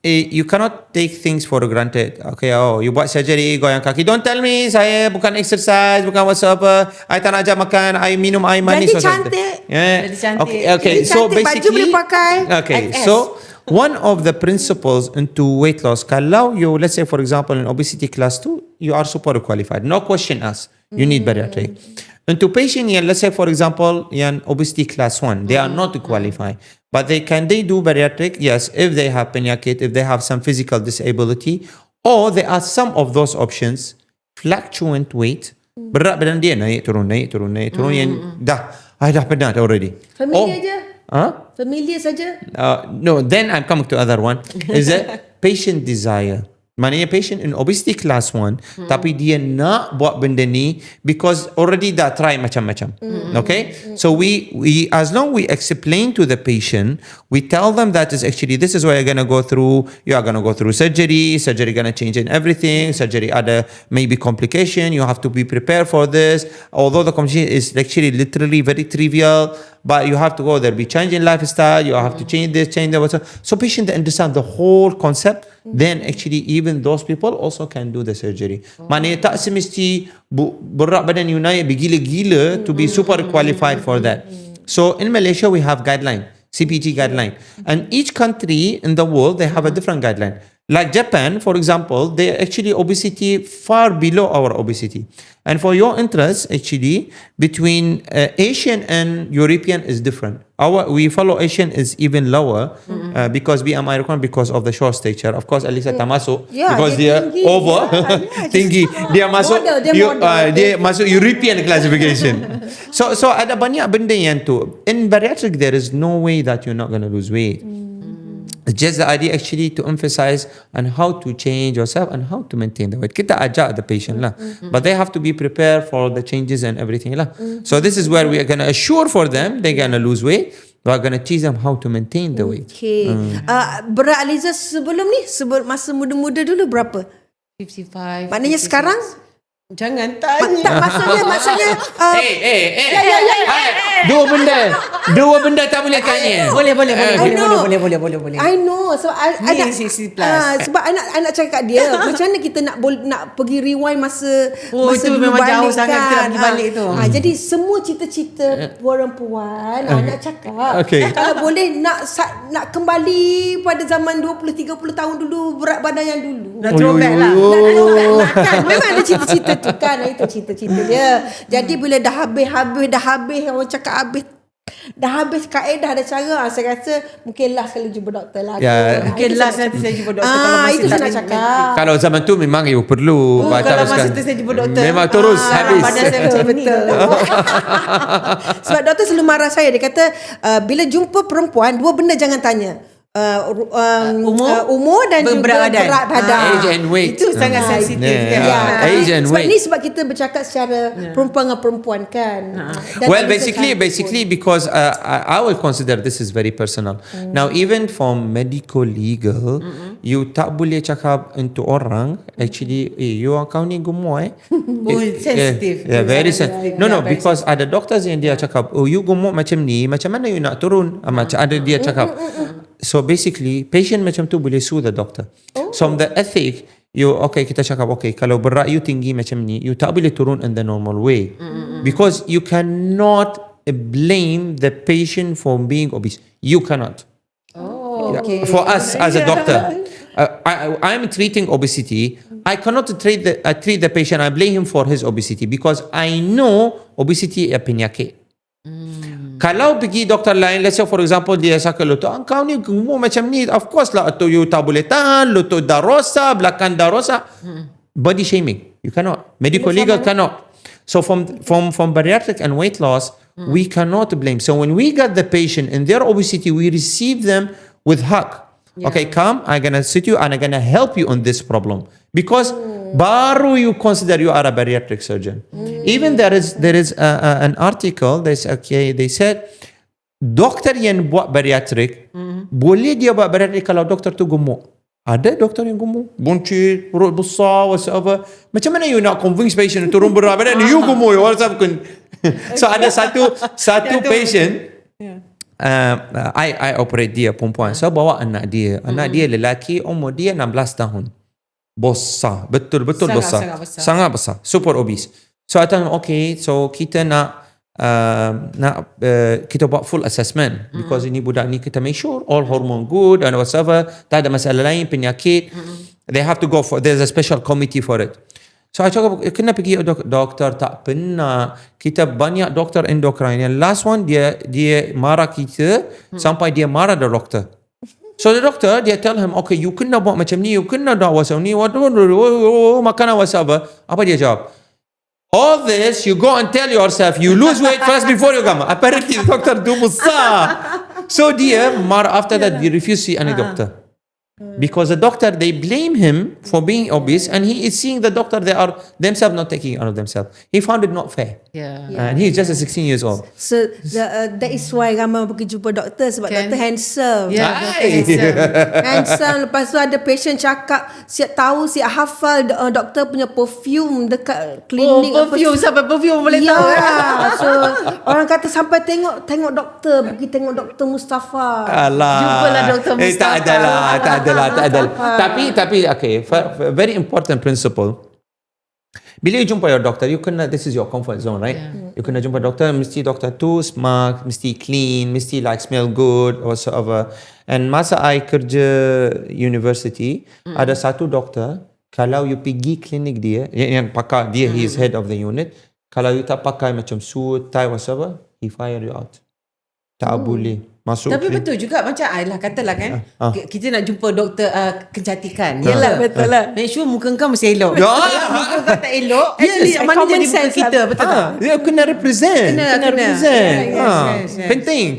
you cannot take things for granted. Okay, you buat surgery, goyang kaki. Don't tell me saya bukan exercise, bukan whatever. I tak nak ajak makan, I minum air manis. Jadi cantik. Jadi cantik. Okay. So basically, baju boleh pakai. Okay, so one of the principles into weight loss, kalau you, let's say for example in obesity class 2, you are super qualified. No question asked. You need bariatric. Into patient yang, let's say for example, yang obesity class 1, they are not qualified. But can they do bariatric? Yes, if they have penyakit, if they have some physical disability, or there are some of those options, fluctuant weight, berat badan dia naik turun yang I dah pernah already. Familiar je. Familiar saja. No, then I'm coming to other one. Is that patient desire? Maknanya patient in obesity class 1 tapi dia nak buat benda ni because already dah try macam-macam. Okay? So we as long we explain to the patient, we tell them that is actually this is what you're going to go through. You are going to go through surgery going to change in everything. Surgery ada maybe complication. You have to be prepared for this. Although the complication is actually literally very trivial, but you have to go there, be changing lifestyle, you have to change this, change that. So patient understand the whole concept. Then actually even those people also can do the surgery. Maknanya tak semesti berat badan you naik bergila-gila to be super qualified for that. So in Malaysia we have guideline, CPG guideline. And each country in the world they have a different guideline. Like Japan, for example, they actually obesity far below our obesity. And for your interest, actually, between Asian and European is different. We follow Asian is even lower because BMI requirement because of the short stature. Of course, Alisa tak masuk because dia tinggi. over tinggi. Dia masuk dia masuk European classification. So ada banyak benda yang tu. In bariatric, there is no way that you're not going to lose weight. It's just the idea actually to emphasize on how to change yourself and how to maintain the weight. Kita ajak the patient lah. But they have to be prepared for the changes and everything lah. So this is where we are going to assure for them they're going to lose weight. We are going to teach them how to maintain the weight. Okay. Berat Aliza sebelum ni, masa muda-muda dulu berapa? 55. Maknanya 56. sekarang? Jangan tanya. Tak, maksudnya Hey. Dua benda tak boleh tanya. Boleh. I know. Boleh. I know. So Ni CC plus. sebab anak cakap kat dia macam mana kita nak pergi rewind masa itu dulu memang balik jauh sangat kita nak kan. pergi balik tu. Jadi semua cita-cita perempuan nak cakap Okay. kalau boleh nak kembali pada zaman 20-30 tahun dulu, berat badan yang dulu. Nak throwback lah. Nak kan. Memang ada cita-cita tu kan. Itu cita-cita dia. Jadi bila dah habis orang cakap habis, dah habis kaedah ada cara, saya rasa mungkin last kali jumpa doktor lah. Ya. Mungkin last nanti saya jumpa doktor kalau masih itu tak saya nak cakap. Kalau zaman tu memang you perlu kalau masa tu saya jumpa doktor, memang terus habis. badan saya macam ni. Sebab doktor selalu marah saya. Dia kata bila jumpa perempuan, dua benda jangan tanya. Umur dan juga berat badan. Age and weight. Itu sangat sensitif kan. Age and sebab weight. ni sebab kita bercakap secara perempuan dengan perempuan kan. Dan Well, tak bisa basically, because I will consider this is very personal. Now, even from medical legal, you tak boleh cakap untuk orang, actually, kau ni gemuk sensitive. Yeah, very sensitive. No, very because ada doctors yang dia cakap, you gemuk macam ni, macam mana you nak turun? Macam ada dia cakap. So basically, patient macam tu boleh sue the doctor. So from the ethic, kita cakap, kalau berat you tinggi macam ni, you tak boleh turun in the normal way. Because you cannot blame the patient for being obese. You cannot. For us as a doctor, I'm treating obesity. I cannot treat the patient. I blame him for his obesity because I know obesity is penyakit. Kalau pergi doktor lain, let's say for example dia cakap lutut, kau ni gemuk macam ni, of course lah, atau you tak boleh tahan, lutut dah rosak, belakang dah rosak. Body shaming, you cannot. Medical legal cannot. So from bariatric and weight loss, we cannot blame. So when we got the patient in their obesity, we receive them with hug. Okay, come, I'm gonna sit you and I'm gonna help you on this problem. Because baru you consider you are a bariatric surgeon. Even there is an article. They said doktor yang buat bariatric boleh dia buat bariatric kalau doktor tu gemuk. Ada doktor yang gemuk, buncit, perut besar, whatever. Macam mana you nak convince patient turun berat badan? You gemuk, so ada satu patient. I operate dia perempuan. So bawa anak dia lelaki, umur dia 16 tahun. Besar, betul-betul sangat besar, super obese. So I tell him, so kita nak kita buat full assessment because ini budak ni kita make sure all hormone good and whatever, tak ada masalah lain, penyakit. They have to go for, there's a special committee for it. So I cakap, kena pergi doktor, tak pernah. Kita banyak doktor endokrin. Yang last one dia marah kita sampai dia marah the doctor. So the doctor, dia tell him, you kena buat macam ni, you kena dah macam ni, makanan whatever. Apa dia jawab? All this, you go and tell yourself, you lose weight first before you come. Apparently, the doctor tu besar. So dia marah after that, he refused to see any doctor. Because the doctor, they blame him for being obese, and he is seeing the doctor, they are themselves not taking care of themselves. He found it not fair. And he is just 16 years old. So that is why ramai pergi jumpa doktor sebab doktor handsome. Handsome. Lepas tu ada patient cakap siap tahu, siap hafal doktor punya perfume dekat klinik. Perfume sampai perfume boleh tahu. So orang kata sampai tengok doktor, pergi tengok Dr. Mustafa. Alah. Jumpalah Dr. Mustafa. Tak adalah. Tapi very important principle. Bila you jumpa your doctor, you kena, this is your comfort zone, right? You kena jumpa doktor, mesti doktor tu smart, mesti clean, mesti like smell good whatsoever. And masa I kerja university, ada satu doktor, kalau you pergi klinik dia, yang pakar dia, he is head of the unit, kalau you tak pakai macam suit, tie whatsoever, he fire you out. Tak boleh masuk. Tapi betul juga macam katalah kan, kita nak jumpa doktor kecantikan. Yalah, betul lah. Make sure muka kau mesti elok. Muka kau tak elok, mana jadi muka kita, betul tak? Dia kena represent. Kena represent. Yes.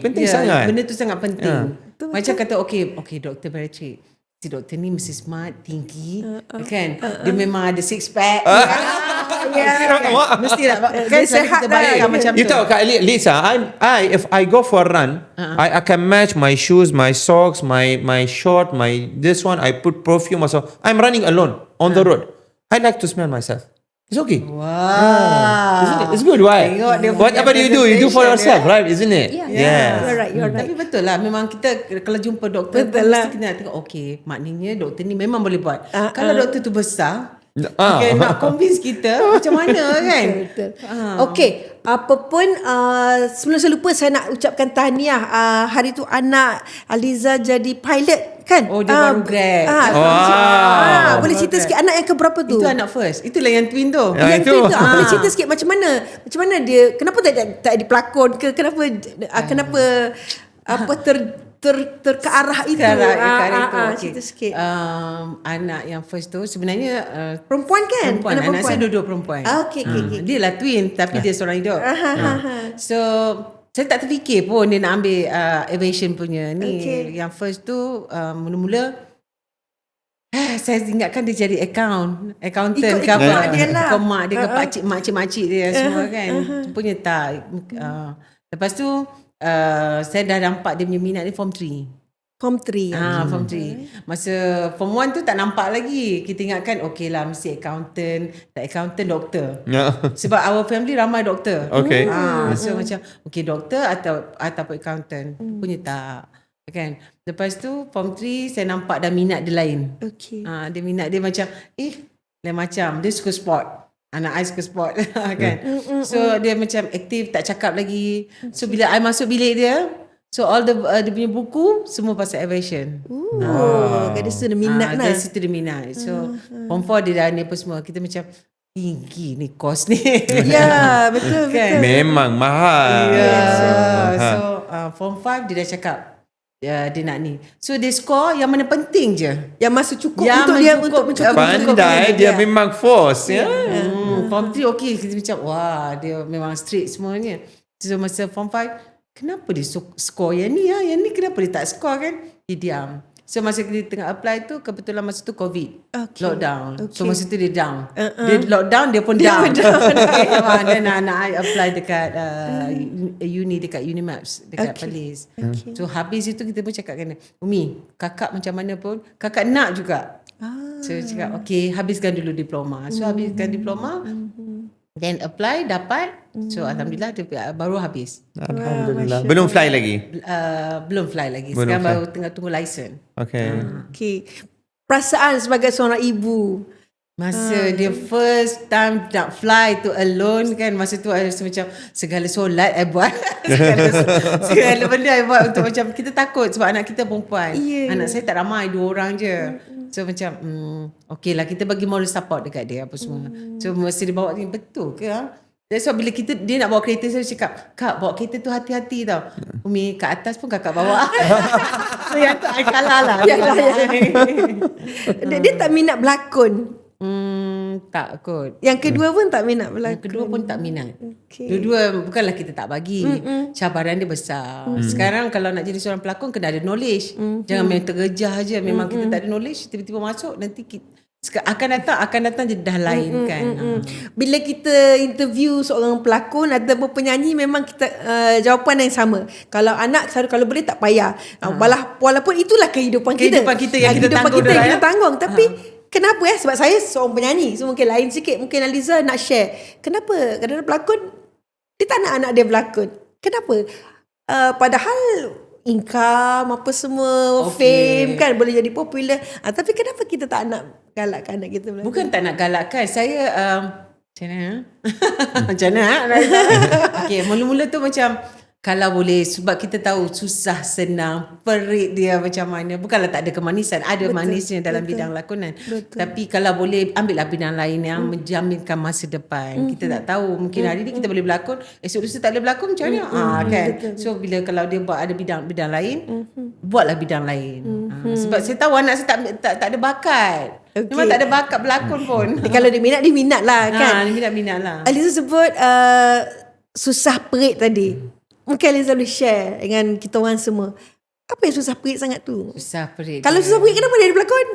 Penting sangat. Benda tu sangat penting. Macam kata okay doktor bariatric, si doktor ni mesti smart, tinggi, kan? Dia memang ada six pack. Mesti lah kan, kita bayangkan macam tu. You tahu Kak Lisa, if I go for a run, I can match my shoes, my socks, my short, my this one, I put perfume also. I'm running alone on the road. I like to smell myself. It's okay. Wah. Isn't it? It's good, right? Tengok dia Whatever punya you do for presentation, yourself, right? Isn't it? Yeah. Yes. You're right. Tapi betul lah, memang kita kalau jumpa doktor Betul lah. mesti kita nak tengok, okay, maknanya doktor ni memang boleh buat. Kalau doktor tu besar, Ah. okay, nak convince kita macam mana kan? Betul. Okey, apa pun sebelum saya lupa saya nak ucapkan tahniah. Hari tu anak Aliza jadi pilot kan? Oh, dia baru grad. Wow. Boleh cerita sikit anak yang keberapa tu? Itu anak first. Itulah yang twin tu. Ya. Yang itu. tu boleh cerita sikit macam mana dia, kenapa tak jadi pelakon ke, kenapa ke arah itu. Ke arah itu. Okay. Cerita sikit. Anak yang first tu sebenarnya Perempuan kan? Anak saya dua-dua perempuan. Okey. Dia lah twin tapi dia seorang hidup. So saya tak terfikir pun dia nak ambil aviation punya ni. Okay. Yang first tu mula-mula saya ingatkan dia jadi accountant Ikut ke apa. mak dia lah. Ikut mak dia ke makcik-makcik dia semua kan. Rupanya tak. Lepas tu saya dah nampak dia punya minat dia form 3. Form 3. Form 3. Masa form 1 tu tak nampak lagi. Kita ingatkan okay lah mesti accountant, doktor. Yeah. Sebab our family ramai doktor. Okay. So macam okay doktor atau accountant. Punya tak. Kan. Lepas tu form 3 saya nampak dah minat dia lain. Okey. Dia minat dia macam lain macam dia suka sport. Anak I suka sport kan. So dia macam aktif, tak cakap lagi. So bila I masuk bilik dia, so all dia punya buku semua pasal aviation. Kat situ dia minat lah. Dari situ dia minat. So form 4 dia dah ni apa semua. Kita macam tinggi ni kos ni. Ya, betul. Kan? Memang mahal. So form 5 dia dah cakap dia nak ni. So dia score yang mana penting je. Yang masuk cukup Yang untuk dia mencukup, untuk mencukup. Pandai dia memang force ya. Form 3 okay. Kita macam wah dia memang straight semuanya. So masa form 5 kenapa dia score yang ni yang ni kenapa dia tak score kan? Dia diam. So masa kita tengah apply tu kebetulan masa tu COVID. Okay. Lockdown. Okay. So masa tu dia down. Dia lockdown dia pun down. Dan anak I apply dekat uni dekat Unimaps dekat Perlis. So habis itu kita pun cakap kena Umi, kakak macam mana pun kakak nak juga. So cakap okay habiskan dulu diploma. So habiskan diploma. Then apply dapat. So alhamdulillah dia baru habis. Alhamdulillah. Belum fly lagi. Belum fly lagi. Belum Sekarang fly. baru tengah tunggu license. Okay. Okey. Perasaan sebagai seorang ibu. Masa dia first time nak fly tu alone kan, masa tu I rasa macam segala solat I buat. segala benda I buat untuk macam kita takut sebab anak kita perempuan. Yeah. Anak saya tak ramai, 2 orang je. So macam okay lah kita bagi moral support dekat dia apa semua. So masa dia bawa ni betul ke That's why bila dia nak bawa kereta saya cakap, Kak bawa kereta tu hati-hati tau. Umi kat atas pun kakak bawa. So yang tu I kalah lah. Yalah. Dia tak minat berlakon. Tak kot. Yang kedua pun tak minat berlakon. Yang kedua pun tak minat. Okay. Dua-dua bukanlah kita tak bagi. Cabaran dia besar. Sekarang kalau nak jadi seorang pelakon kena ada knowledge. Jangan main tergejah je. Memang kita tak ada knowledge tiba-tiba masuk nanti kita akan datang je dah lain kan. Bila kita interview seorang pelakon ataupun penyanyi memang kita jawapan yang sama. Kalau anak kalau boleh tak payah. Walaupun itulah kehidupan kita. Kehidupan kita yang kita tanggung yang dah, kita tanggung. Tapi kenapa sebab saya seorang penyanyi. So mungkin lain sikit. Mungkin Aliza nak share. Kenapa kadang-kadang pelakon dia tak nak anak dia berlakon. Kenapa? Padahal income apa semua, fame kan boleh jadi popular. Tapi kenapa kita tak nak galakkan anak kita berlakon? Bukan tak nak galakkan. Saya macam mana? Macam mana? Okay, mula-mula tu macam kalau boleh sebab kita tahu susah senang perit dia macam mana. Bukanlah tak ada kemanisan, ada manisnya dalam bidang lakonan. Tapi kalau boleh ambillah bidang lain yang menjaminkan masa depan. Kita tak tahu mungkin hari ni kita boleh berlakon, esok lusa tak boleh berlakon macam mana? Kan. So bila kalau dia buat ada bidang lain, buatlah bidang lain. Sebab saya tahu anak saya tak ada bakat. Memang tak ada bakat berlakon pun. Kalau dia minat lah kan. Dia minat lah. Aliza sebut susah perit tadi. Mungkin Aliza boleh share dengan kita orang semua. Apa yang susah perit sangat tu? Susah perit. Kalau susah perit kenapa dia ada berlakon?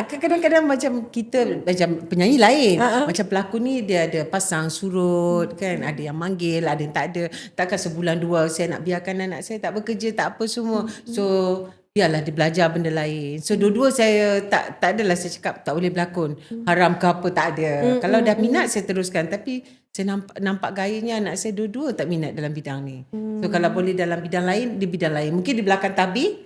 Okay, kadang-kadang macam kita macam penyanyi lain. Macam pelakon ni dia ada pasang surut kan, ada yang manggil, ada yang tak ada. Takkan sebulan 2 saya nak biarkan anak saya tak bekerja, tak apa semua. So biarlah dia belajar benda lain. So dua-dua saya tak adalah saya cakap tak boleh berlakon, haram ke apa, tak ada. Kalau dah minat saya teruskan, tapi saya nampak gayanya anak saya dua-dua tak minat dalam bidang ni. So kalau boleh dalam bidang lain, di bidang lain. Mungkin di belakang tabir,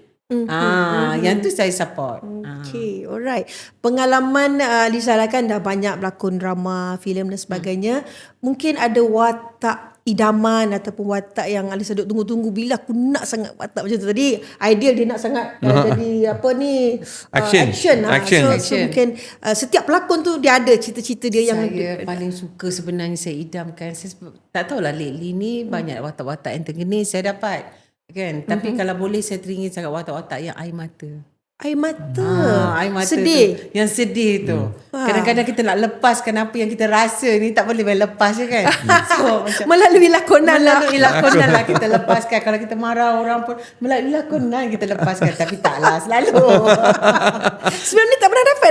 yang tu saya support. Okay, alright. Pengalaman Liza lah kan dah banyak berlakon drama, filem dan sebagainya. Mungkin ada watak idaman ataupun watak yang Alisa duk tunggu-tunggu bila aku nak sangat watak macam tu. Tadi ideal dia nak sangat jadi apa ni Action. So mungkin setiap pelakon tu dia ada cita-cita dia yang saya paling suka sebenarnya saya idamkan. Saya tak tahulah lately ni banyak watak-watak yang tergenis saya dapat kan. Tapi kalau boleh saya teringin sangat watak-watak yang air mata. air mata. Air mata sedih. tu, yang sedih tu. Kadang-kadang kita nak lepaskan apa yang kita rasa ni, tak boleh main lepas je kan. So macam Melalui lakonan melalui lakonan lah kita lepaskan. Kalau kita marah orang pun melalui lakonan kita lepaskan. Tapi taklah selalu. Sebelum ni tak pernah dapat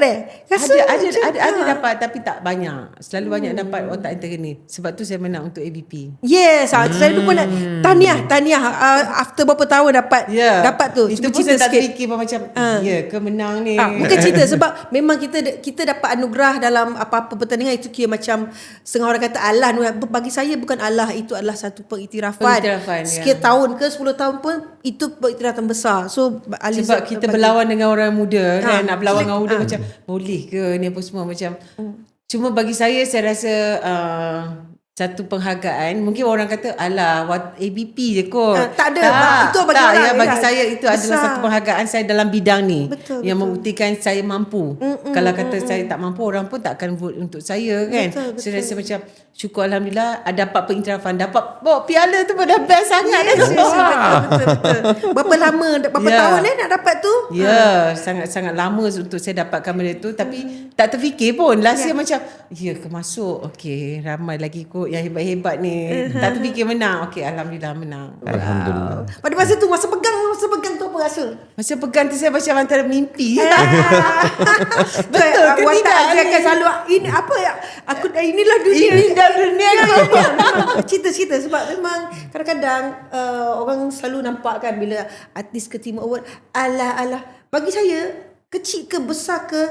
Ada dapat tapi tak banyak. Selalu banyak dapat otak yang tergenis. Sebab tu saya menang untuk ABP. Yes, saya lupa nak tahniah after berapa tahun dapat tu. Itu pun saya tak fikir macam ya ke menang ni. Bukan cerita sebab memang kita dapat anugerah dalam apa-apa pertandingan itu kira macam setengah orang kata Allah. Bagi saya bukan Allah, itu adalah satu pengiktirafan. Sekian tahun ke 10 tahun pun itu pengiktirafan besar. So sebab kita berlawan dengan orang muda kan, nak berlawan dengan muda macam boleh ke ni apa semua macam. Cuma bagi saya rasa satu penghargaan, mungkin orang kata alah ABP je kot. Tak ada. Itu bagi orang. Ya, bagi saya itu besar. Adalah satu penghargaan saya dalam bidang ni. Yang membuktikan saya mampu. Kalau kata saya tak mampu, orang pun tak akan vote untuk saya kan. Saya rasa macam syukur Alhamdulillah dapat pengiktirafan, dapat bawa piala tu pun dah best sangat. Betul. Berapa tahun nak dapat tu? Ya, sangat-sangat lama untuk saya dapatkan benda tu. Tapi tak terfikir pun. Last year macam masuk. Okay, ramai lagi kot yang hebat-hebat ni. Tak terfikir menang. Okay, Alhamdulillah menang. Alhamdulillah. Pada masa tu, masa pegang tu apa rasa? Masa pegang tu saya macam antara mimpi. Betul ke tidak? Dia akan selalu ini apa ya? Inilah dunia. Inilah dunia aku. Cerita-cerita sebab memang kadang-kadang orang selalu nampak kan bila artis terima award, alah. Bagi saya, kecil ke besar ke,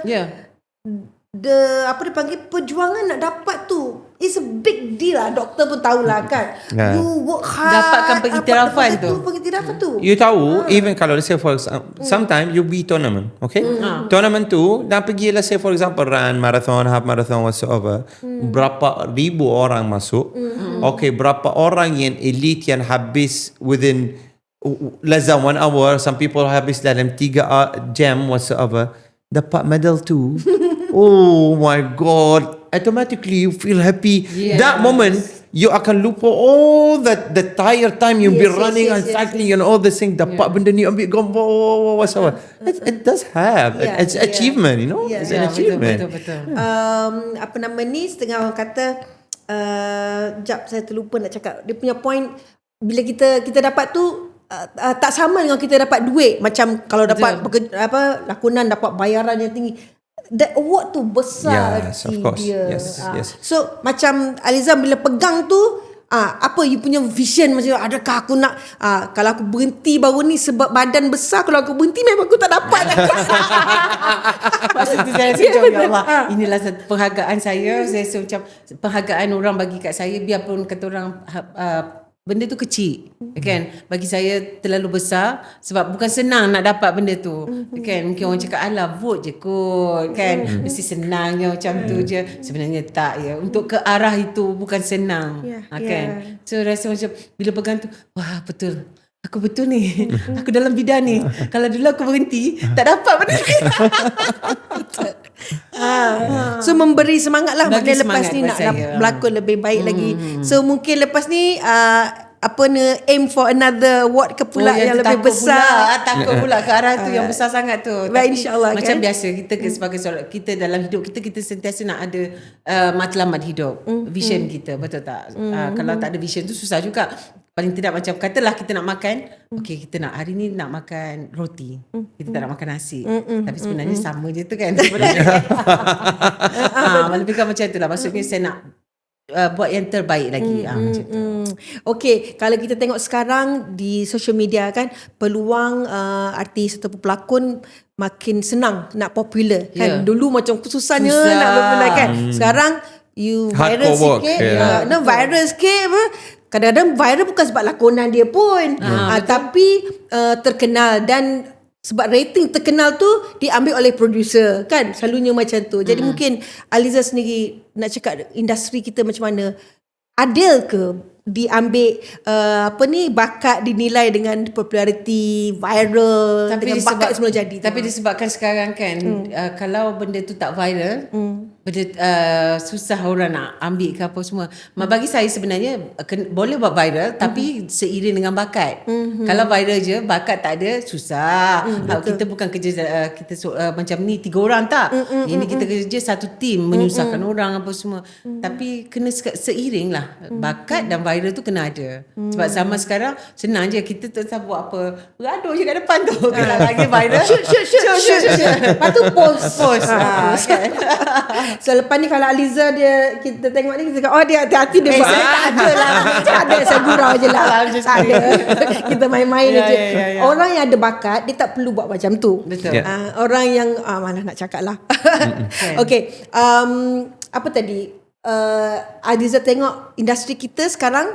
apa dia panggil, perjuangan nak dapat tu, it's a big deal lah. Doktor pun tahulah kan. You work hard, dapatkan pengiktirafan tu. You tahu, even kalau let's say for example, sometimes you be tournament, okay? Tournament tu, dah pergi let's say for example run, marathon, half marathon, whatsoever. Berapa ribu orang masuk. Okay, berapa orang yang elite yang habis within less than 1 hour. Some people habis dalam 3 jam whatsoever. Dapat medal tu. Oh my God, automatically you feel happy. That moment you akan lupa all the tired time you be running and cycling and all this thing. Dapat benda ni, ambil gambar whatsoever. It does have it's achievement, you know. It's an achievement. Betul. Apa nama ni, setengah orang kata saya terlupa nak cakap dia punya point. Bila kita dapat tu tak sama dengan kita dapat duit. Macam kalau dapat lakonan dapat bayaran yang tinggi, that award tu besar. Yes, of course. Dia. Yes. So macam Aliza bila pegang tu, apa you punya vision macam adakah aku nak kalau aku berhenti baru ni sebab badan besar, kalau aku berhenti memang aku tak dapat. Masa tu saya rasa ya Allah, inilah satu penghargaan saya. Saya rasa macam penghargaan orang bagi kat saya, biarpun kata orang benda tu kecil kan, bagi saya terlalu besar sebab bukan senang nak dapat benda tu kan. Mungkin orang cakap alah vote je kot kan, mesti senangnya macam tu je. Sebenarnya tak ya, untuk ke arah itu bukan senang kan. So rasa macam bila pegang tu, wah betul, aku betul ni. Aku dalam bidang ni. Kalau dulu aku berhenti, tak dapat benda ni. So memberi semangat lah Bagi mungkin lepas semangat ni buat nak saya. berlakon lebih baik lagi. So mungkin lepas ni aim for another award ke pula yang lebih besar. Takut pula ke arah tu yang besar sangat tu. Baik, insyaAllah macam kan? biasa kita sebagai seorang, kita dalam hidup kita sentiasa nak ada matlamat hidup, vision kita, betul tak? Kalau tak ada vision tu susah juga. Paling tidak macam katalah kita nak makan, okey kita nak hari ni nak makan roti, kita tak nak makan nasi, tapi sebenarnya sama je tu kan sebenarnya. Lebih kurang macam itulah. Maksudnya saya nak buat yang terbaik lagi. Macam tu. Okay, kalau kita tengok sekarang di social media kan, peluang artis atau pelakon makin senang nak popular kan. Ya. Dulu macam susahnya Susah. nak popular kan. Sekarang you viral Hardcore work, sikit, yeah. viral sikit apa. Kadang-kadang viral bukan sebab lakonan dia pun, tapi terkenal, dan sebab rating terkenal tu diambil oleh producer kan, selalunya macam tu. Jadi mungkin Aliza sendiri nak cakap industri kita macam mana, adil ke diambil bakat dinilai dengan populariti, viral, dengan bakat semua jadi. Tapi disebabkan sekarang kan kalau benda tu tak viral, benda susah orang nak ambil ke apa semua. Bagi saya sebenarnya boleh buat viral tapi seiring dengan bakat. Kalau viral je bakat tak ada, susah. Kita bukan kerja kita macam ni 3 orang tak. Ini kita kerja satu tim menyusahkan orang apa semua. Tapi kena seiring lah. Bakat dan viral tu kena ada. Sebab zaman sekarang senang je, kita tak buat apa, beraduh je kat depan tu. Kalau lagi viral, shoot. Lepas tu post. Kan? So lepas ni kalau Aliza dia, kita tengok ni, kita cakap, oh dia hati-hati dia buat. Saya tak ada lah. Tak ada, saya gurau je lah. Tak ada. Kita main-main je. Orang yang ada bakat, dia tak perlu buat macam tu. Betul. Orang yang malah nak cakap lah. Okay, apa tadi, Aliza tengok industri kita sekarang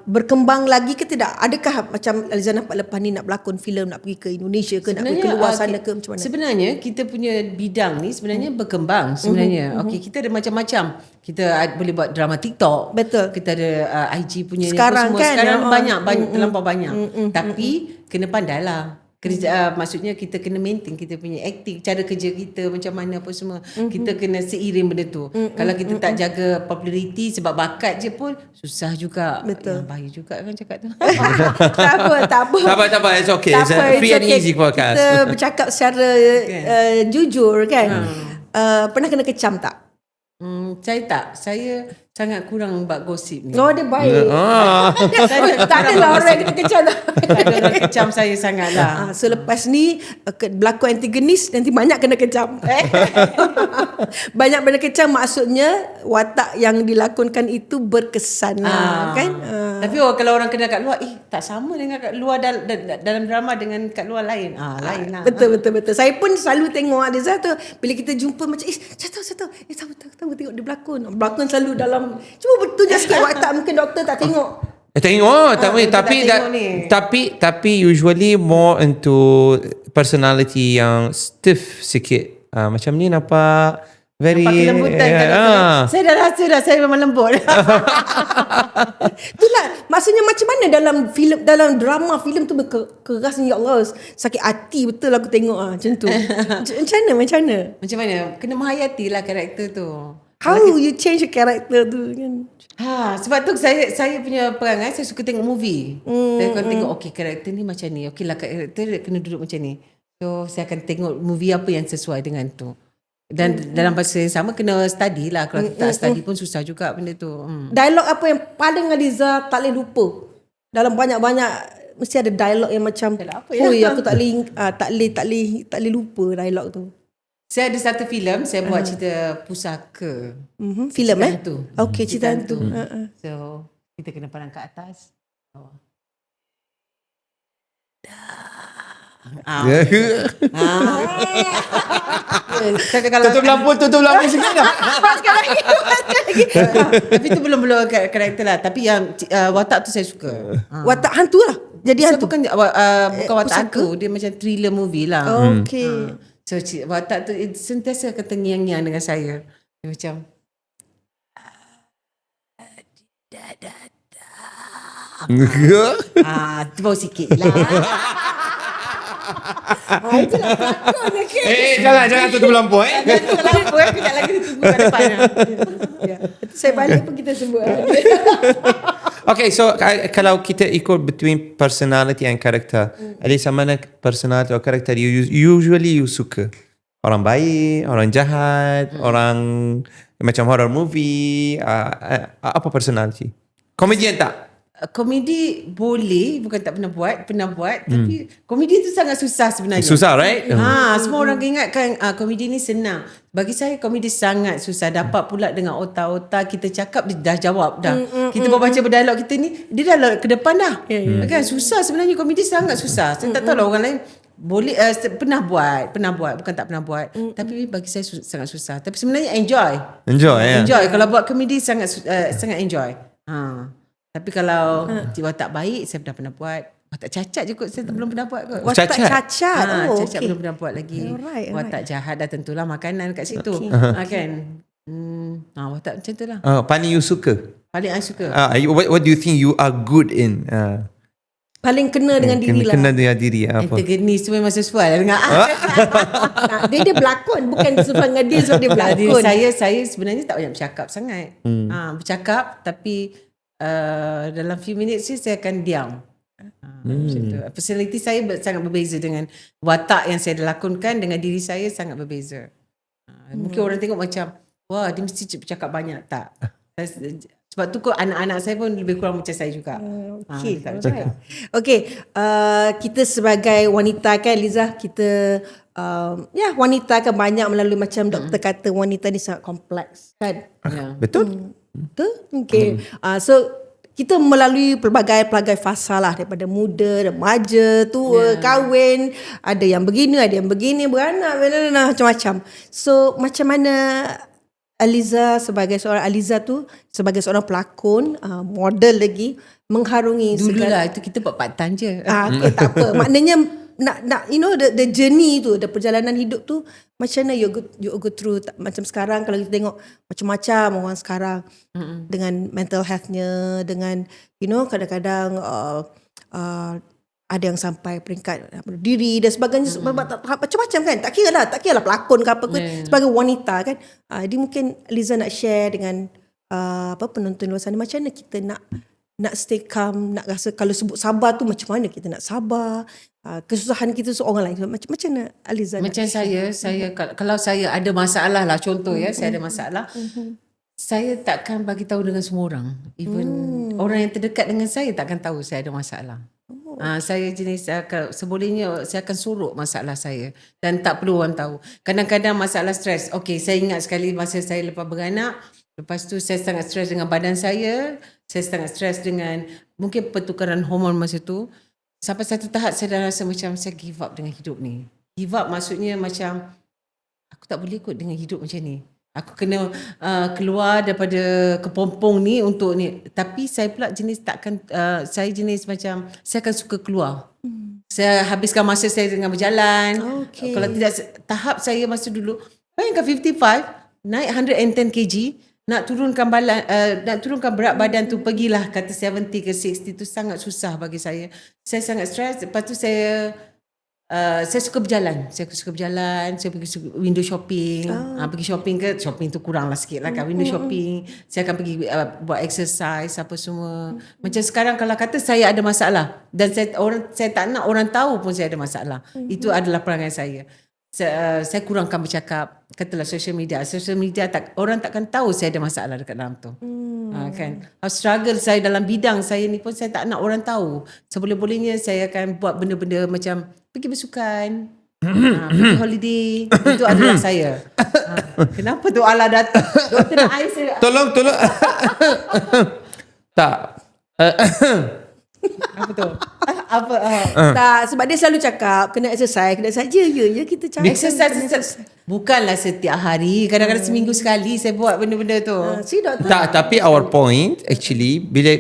berkembang lagi ke tidak? Adakah macam Aliza nampak lepas ni nak berlakon filem, nak pergi ke Indonesia ke, nak pergi keluar sana ke, macam mana? Sebenarnya kita punya bidang ni sebenarnya berkembang sebenarnya. Okey, kita ada macam-macam. Kita boleh buat drama TikTok. Betul. Kita ada IG punya Sekarang semua. kan, Sekarang banyak terlampau banyak. Tapi kena pandailah. Kerja, maksudnya kita kena maintain kita punya akting, cara kerja kita macam mana apa semua. Kita kena seiring benda tu. Kalau kita tak jaga populariti sebab bakat je pun susah juga. Betul. Bahaya juga kan cakap tu. tak apa. It's okay. Tak It's apa, a free it's and okay. easy podcast. Kita bercakap secara jujur kan. Pernah kena kecam tak? Saya tak. Saya sangat kurang buat gosip ni. Oh, dia baik. Tak adalah orang kena kecam tak? Ada orang kecam saya sangat lah. So lepas ni berlakon antagonis, nanti banyak kena kecam. Banyak benda kecam, maksudnya watak yang dilakonkan itu berkesan lah, kan. Tapi kalau orang kena kat luar, tak sama dengan kat luar dalam drama dengan kat luar lain. Lain lah. Betul. Saya pun selalu tengok Aliza tu, bila kita jumpa macam saya tahu tengok dia berlakon selalu dalam, cuba bertunjuk sikit watak, mungkin doktor tak tengok. Tengok tapi usually more into personality yang stiff sikit. Macam ni nampak very Nampak kelembutan kan. Saya dah rasa dah saya memang lembut. Itulah maksudnya, macam mana dalam drama filem tu keras ni, ya Allah, sakit hati betul aku tengok macam tu. Macam mana Macam mana? Kena menghayati lah karakter tu. how you change your character tu kan. Sebab tu saya punya perangai, saya suka tengok movie. Saya akan tengok karakter ni macam ni. Okey lah, karakter dia kena duduk macam ni. So saya akan tengok movie apa yang sesuai dengan tu. Dan dalam masa yang sama kena study lah. Kalau tak study pun susah juga benda tu. Dialog apa yang paling Aliza tak boleh lupa? Dalam banyak-banyak mesti ada dialog yang macam, Apa ya? aku tak boleh lupa dialog tu. Saya ada satu filem, saya buat cerita pusaka. Filem Cerita hantu. Okey, cerita hantu. So kita kena pandang ke atas. Tutup lampu sikit dah. Tapi tu belum karakter lah. Tapi yang watak tu saya suka. Watak hantu lah. Jadi So, hantu. bukan watak hantu, dia macam thriller movie lah. Okey. So watak tu sentiasa akan terngiang-ngiang dengan saya. Dia macam terbau sikit je lah. Itulah pelakon. Jangan tutup lampu Tutup lampu, kejap lagi dia tunggu kat depan. Saya balik pun kita sebut. Okay, so kalau kita ikut between personality and character, Aliza, mana personality or character usually you suka? Orang baik, orang jahat, orang macam horror movie, apa personality? Komedian tak? komedi boleh, bukan tak pernah buat, tapi komedi tu sangat susah sebenarnya. Susah, right? Semua orang ingatkan komedi ni senang. Bagi saya komedi sangat susah. Dapat pula dengan otak-otak kita cakap dia dah jawab dah. Kita baca berdialog kita ni dia dah ke depan dah. Kan susah sebenarnya, komedi sangat susah. Saya tak tahu lah orang lain boleh pernah buat bukan tak pernah buat, tapi bagi saya sangat susah. Tapi sebenarnya enjoy kalau buat komedi sangat enjoy. Tapi kalau watak baik saya dah pernah buat. Watak cacat je kot saya belum pernah buat kot. Watak cacat. Cacat belum pernah buat lagi. Watak jahat dah tentulah makanan kat situ. Kan. Watak macam tu lah. Paling you suka? Paling I suka. What do you think you are good in? Paling kena dengan diri lah. Kena dengan diri apa? Antagonis tu memang sesuai dengan dia berlakon, bukan sesuai dengan dia, sebab dia berlakon. Saya sebenarnya tak banyak bercakap sangat. Bercakap tapi dalam few minutes saya akan diam. Macam tu. Personality saya sangat berbeza dengan watak yang saya lakonkan dengan diri saya, sangat berbeza. Mungkin orang tengok macam wah dia mesti bercakap banyak. Tak. Sebab tu kot anak-anak saya pun lebih kurang macam saya juga. Kita sebagai wanita kan Liza, kita wanita kan banyak melalui macam doktor kata wanita ni sangat kompleks kan. Betul. Okay. So kita melalui pelbagai fasa lah, daripada muda, remaja, tua, kahwin, ada yang begini, beranak, macam-macam. So macam mana Aliza sebagai seorang pelakon, model lagi, mengharungi dululah itu kita buat part time je. Tak apa. Maknanya nak the journey tu, the perjalanan hidup tu, macam mana you go through. Macam sekarang kalau kita tengok macam-macam orang sekarang dengan mental health-nya, dengan kadang-kadang ada yang sampai peringkat bunuh diri dan sebagainya, macam-macam kan. Tak kira lah pelakon ke apa ke, sebagai wanita kan. Dia mungkin Liza nak share dengan penonton luar sana, macam mana kita nak stay calm, nak rasa kalau sebut sabar tu macam mana kita nak sabar, kesusahan kita seorang lain. Macam mana Aliza? Macam saya kalau saya ada masalah lah, contoh saya ada masalah, saya takkan bagi tahu dengan semua orang. Even orang yang terdekat dengan saya takkan tahu saya ada masalah. Saya jenis sebolehnya saya akan sorok masalah saya dan tak perlu orang tahu. Kadang-kadang masalah stres. Saya ingat sekali masa saya lepas beranak, lepas tu saya sangat stres dengan badan saya sangat stres dengan mungkin pertukaran hormon masa tu. Sampai satu tahap saya dah rasa macam saya give up dengan hidup ni. Give up maksudnya macam aku tak boleh ikut dengan hidup macam ni. Aku kena keluar daripada kepompong ni untuk ni. Tapi saya pula jenis saya jenis macam saya akan suka keluar. Saya habiskan masa saya dengan berjalan. Kalau tidak, tahap saya masa dulu, bayangkan 55, naik 110 kg, nak turunkan berat badan tu, pergilah kata 70 ke 60 tu sangat susah bagi saya. Saya sangat stres. Lepas tu saya suka berjalan. Saya pergi window shopping. Pergi shopping tu kurang lah sikit lah kan. Window shopping. Saya akan pergi buat exercise apa semua. Macam sekarang kalau kata saya ada masalah dan saya tak nak orang tahu pun saya ada masalah. Itu adalah perangai saya. Saya kurangkan bercakap. Katalah social media orang takkan tahu saya ada masalah dekat dalam tu. Kan. Struggle saya dalam bidang saya ni pun saya tak nak orang tahu. Seboleh-bolehnya saya akan buat benda-benda macam pergi bersukan, pergi holiday. Itu adalah saya. Kenapa tu Allah datang? Doktor nak air saya. Tolong. Tak. Apa tu? Apa? Tak, sebab dia selalu cakap kena exercise. Ya kita cakap exercise. Bukanlah setiap hari. Kadang-kadang seminggu sekali saya buat benda-benda tu. Tak, tapi our point actually bila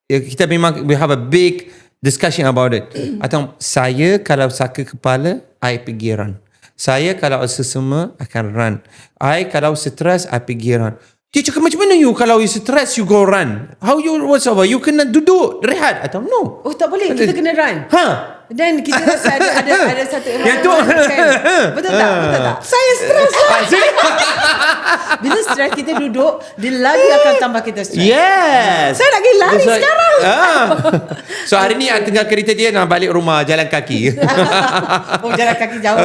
kita memang we have a big discussion about it. Atau saya kalau sakit kepala, I pergi run. Saya kalau sesama akan run. I kalau stres, I pergi run. Dia cakap macam mana you kalau you stress you go run? How you whatsoever? You kena duduk rehat atau no? Oh tak boleh, kita kena run. Dan kita rasa ada satu Yang tu. Betul tak? Betul tak? Saya stres lah. Bila stres kita duduk, dia lagi akan tambah kita stres. Yes. Saya nak pergi lari That's why- sekarang. So hari ni tengah kereta dia nak balik rumah jalan kaki. Oh, jalan kaki jauh.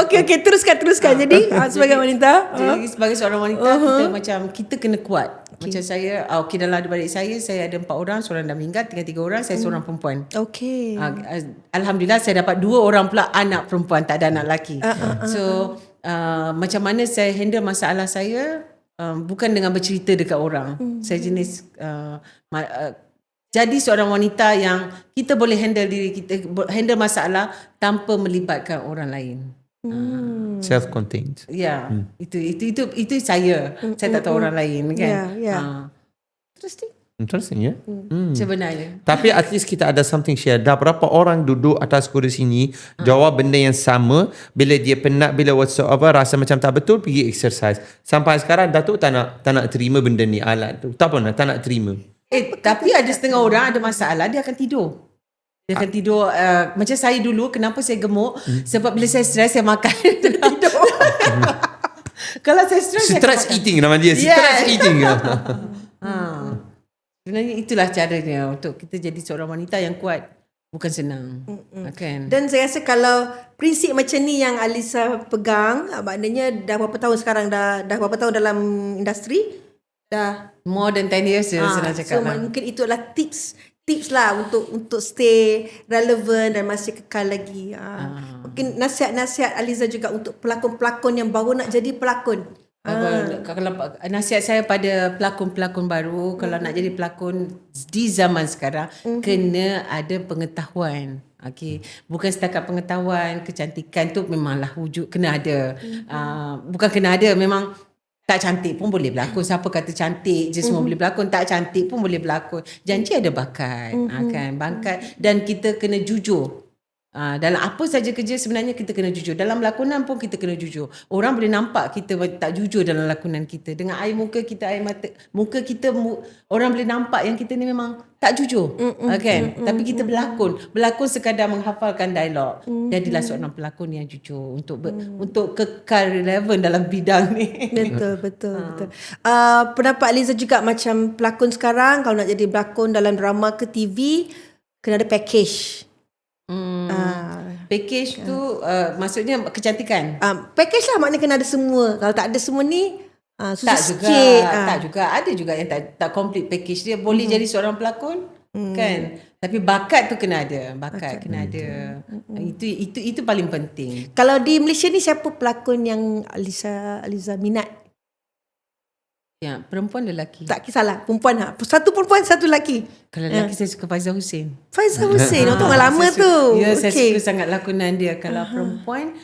Okey, teruskan. Jadi sebagai wanita, Jadi sebagai seorang wanita, kita macam kita kena kuat. Macam saya, dalam adik-beradik saya ada 4 orang, seorang dah meninggal, tinggal 3 orang, saya seorang perempuan. okey. Alhamdulillah saya dapat 2 orang pula anak perempuan, tak ada anak lelaki. So macam mana saya handle masalah saya, bukan dengan bercerita dekat orang. Saya jenis jadi seorang wanita yang kita boleh handle diri kita, handle masalah tanpa melibatkan orang lain. Self-contained. Ya, itu saya. Saya tak tahu orang lain kan. Ya. Interesting ya. Sebenarnya. Tapi at least kita ada something share. Dah berapa orang duduk atas kursi ni jawab benda yang sama, bila dia penat, bila whatsoever rasa macam tak betul, pergi exercise. Sampai sekarang Datuk tak nak terima benda ni, alat tu. Tak pernah, tak nak terima. Tapi ada setengah orang ada masalah, dia akan tidur. Dia akan tidur. Macam saya dulu, kenapa saya gemuk? Sebab bila saya stres, saya makan. Tidur. Kalau saya stres, Stress eating nama dia. Stress eating. Sebenarnya itulah caranya untuk kita jadi seorang wanita yang kuat. Bukan senang. Kan? Dan saya rasa kalau prinsip macam ni yang Alisa pegang, maknanya dah berapa tahun sekarang, dah berapa tahun dalam industri? Dah More than 10 years je senang cakap. so mungkin itu adalah tips lah untuk stay relevant dan masih kekal lagi. Mungkin nasihat-nasihat Aliza juga untuk pelakon-pelakon yang baru nak jadi pelakon. Kalau nasihat saya pada pelakon-pelakon baru, kalau nak jadi pelakon di zaman sekarang, kena ada pengetahuan. Okey, bukan setakat pengetahuan, kecantikan tu memanglah wujud kena ada. Bukan kena ada, memang tak cantik pun boleh berlakon. Siapa kata cantik je semua boleh berlakon? Tak cantik pun boleh berlakon. Janji ada bakat, kan? Bakat, dan kita kena jujur. Dalam apa saja kerja sebenarnya kita kena jujur. Dalam lakonan pun kita kena jujur. Orang boleh nampak kita tak jujur dalam lakonan kita. Dengan air muka kita, air mata muka kita, orang boleh nampak yang kita ni memang tak jujur. Kan? Tapi kita berlakon sekadar menghafalkan dialog. Jadilah seorang pelakon yang jujur untuk kekal relevan dalam bidang ni. Betul. Pendapat Aliza juga macam pelakon sekarang, kalau nak jadi pelakon dalam drama ke TV, kena ada package. Package tu maksudnya kecantikan. Package lah, maknanya kena ada semua. Kalau tak ada semua ni susah Tak juga, sikit. tak juga. Ada juga yang tak complete package dia. Boleh jadi seorang pelakon, kan? Tapi bakat tu kena ada. Bakat kena ada. Itu paling penting. Kalau di Malaysia ni siapa pelakon yang Aliza minat? Ya, perempuan lelaki. Tak kisahlah, perempuan. Satu perempuan, satu lelaki. Kalau lelaki saya suka Faizal Hussein. Faizal Hussein, tu orang lama tu. Ya, saya suka sangat lakonan dia. Kalau perempuan,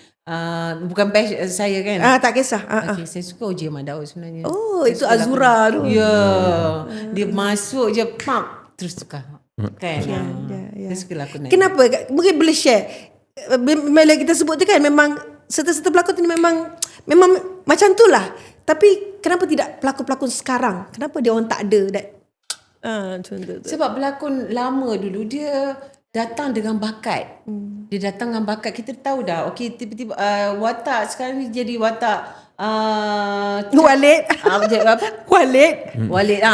bukan passion saya kan. Tak kisah. Okay, saya suka Oji Ahmad Daud sebenarnya. Oh, Saya itu suka Azura tu. Ya. Dia masuk je, pam, terus suka. Kan? Ya. Saya suka lakonan. Kenapa? Mungkin boleh share. Bila kita sebut tu kan, memang serta-serta pelakon tu memang macam tu lah. Tapi kenapa tidak pelakon-pelakon sekarang? Kenapa dia orang tak ada Sebab pelakon lama dulu dia datang dengan bakat. Dia datang dengan bakat. Kita tahu dah. Okey, tiba-tiba watak sekarang ni jadi watak Walid. Apa? Walid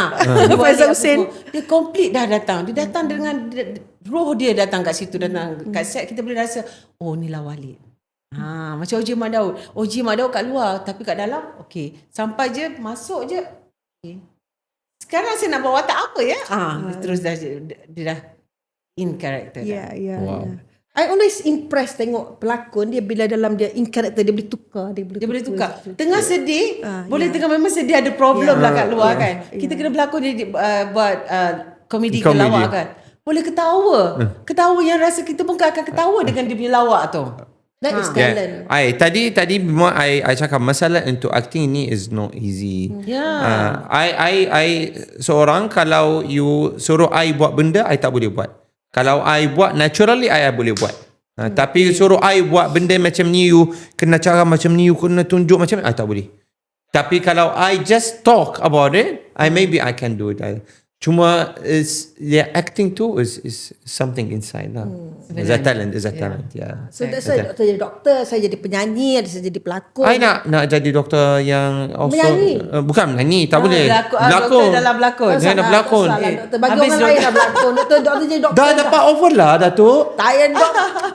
Faizal Hussein. Dia complete dah datang. Dia datang dengan roh dia datang kat situ, datang kat set, kita boleh rasa inilah Walid. Macam Oji Ahmad Daud. Oji Ahmad Daud kat luar, tapi kat dalam okey. Sampai je masuk je. Okey. Sekarang saya nak buat watak apa ya? Dia terus dia dah in character. Ya. Wow. I always impressed tengok pelakon dia bila dalam dia in character, dia boleh tukar. Dia boleh tukar. Tengah sedih, boleh tengah memang sedih ada problem lah kat luar kan. Kita kena berlakon dia buat komedi kelawak kan. Boleh ketawa. Ketawa yang rasa kita pun akan ketawa dengan dia punya lawak tu. That is talent. Tadi memang I cakap masalah untuk acting ni is not easy. I seorang, kalau you suruh I buat benda, I tak boleh buat. Kalau I buat naturally, I boleh buat. Tapi suruh I buat benda macam ni, you kena cara macam ni, you kena tunjuk macam ni, I tak boleh. Tapi kalau I just talk about it, maybe I can do it. Cuma acting tu is something inside lah. It's a talent, yeah. So that's why doktor jadi doktor, saya jadi penyanyi, ada saya jadi pelakon. I nak jadi doktor yang also Menyanyi? Bukan menyanyi, tak boleh. Doktor dalam berlakon. Dia nak berlakon. Doktor bagi Habis orang lain lah berlakon. Doktor jadi doktor. Dah dapat offer lah Datuk. Tak payah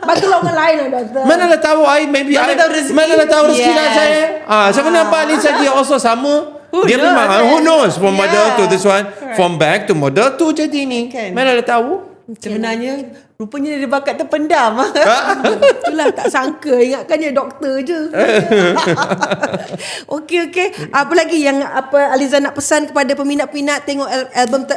bagi orang lain lah doktor. Mana lah tahu mana lah tahu rezeki lah saya. Siapa nampak Lisa dia also sama. Dia memang who knows from model to this one, from back to model to jadi ni. Kan. Mana lah tahu. Sebenarnya rupanya dia ada bakat terpendam. Itulah tak sangka, ingatkan dia doktor je. Okey. Apa lagi yang Aliza nak pesan kepada peminat-peminat tengok album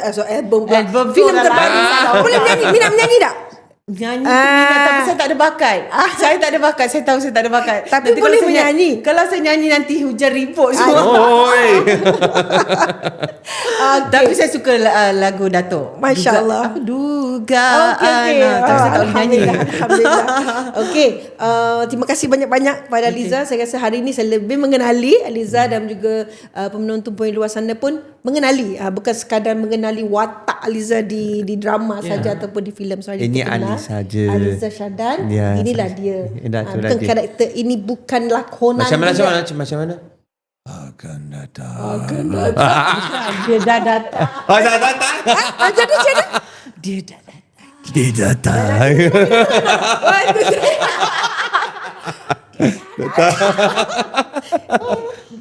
filem tu terbaru. Boleh menyanyi, minat menyanyi tak? Nyanyi tapi saya tak ada bakat. Saya tak ada bakat. Saya tahu saya tak ada bakat. Tapi nanti boleh kalau menyanyi. Kalau saya nyanyi nanti hujan ribut semua. Oi. Tapi saya suka lagu Datuk. Masya Allah. Dugaan. Okey. Tapi saya tak boleh nyanyi. Alhamdulillah. Okey. Terima kasih banyak-banyak kepada Aliza. Saya rasa hari ini saya lebih mengenali Aliza dan juga penonton di luar sana pun mengenali. Bukan sekadar mengenali watak Aliza di drama saja ataupun di filem saja. Ini Ali saja. Aliza Syadan. Ya, Inilah dia. Bukan dia. karakter ini, bukan lakonan. Macam mana? Akan datang. Dia dah datang. Dah datang. Jadi macam mana? Dia dah datang. Dia datang.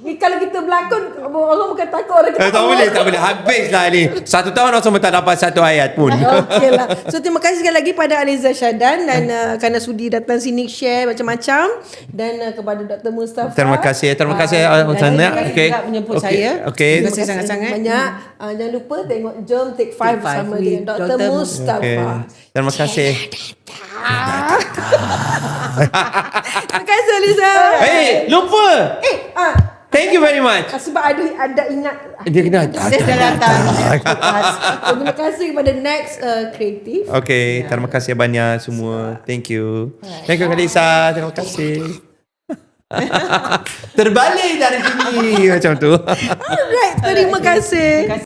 Ni kalau kita berlakon, orang bukan takut orang kita. Tak boleh. Habislah ni. 1 tahun langsung tak dapat 1 ayat pun. Okeylah. So terima kasih sekali lagi pada Aliza Syadan dan kerana sudi datang sini share macam-macam dan kepada Dr. Mustafa. Terima kasih Okey. Menyebut saya. Okey. Terima kasih sangat-sangat. Banyak. Jangan lupa tengok Jom Take 5 bersama dengan Dr. Mustafa. Terima kasih. Terima kasih Aliza. Hey, lupa. Thank you very much. Sebab ada ingat. Dia kena Dia dah datang. Terima kasih kepada Next Creative. Okay, terima kasih banyak semua. Thank you. Thank you Kalisa. Terima kasih. Terbalik dari sini macam tu. Alright, terima kasih.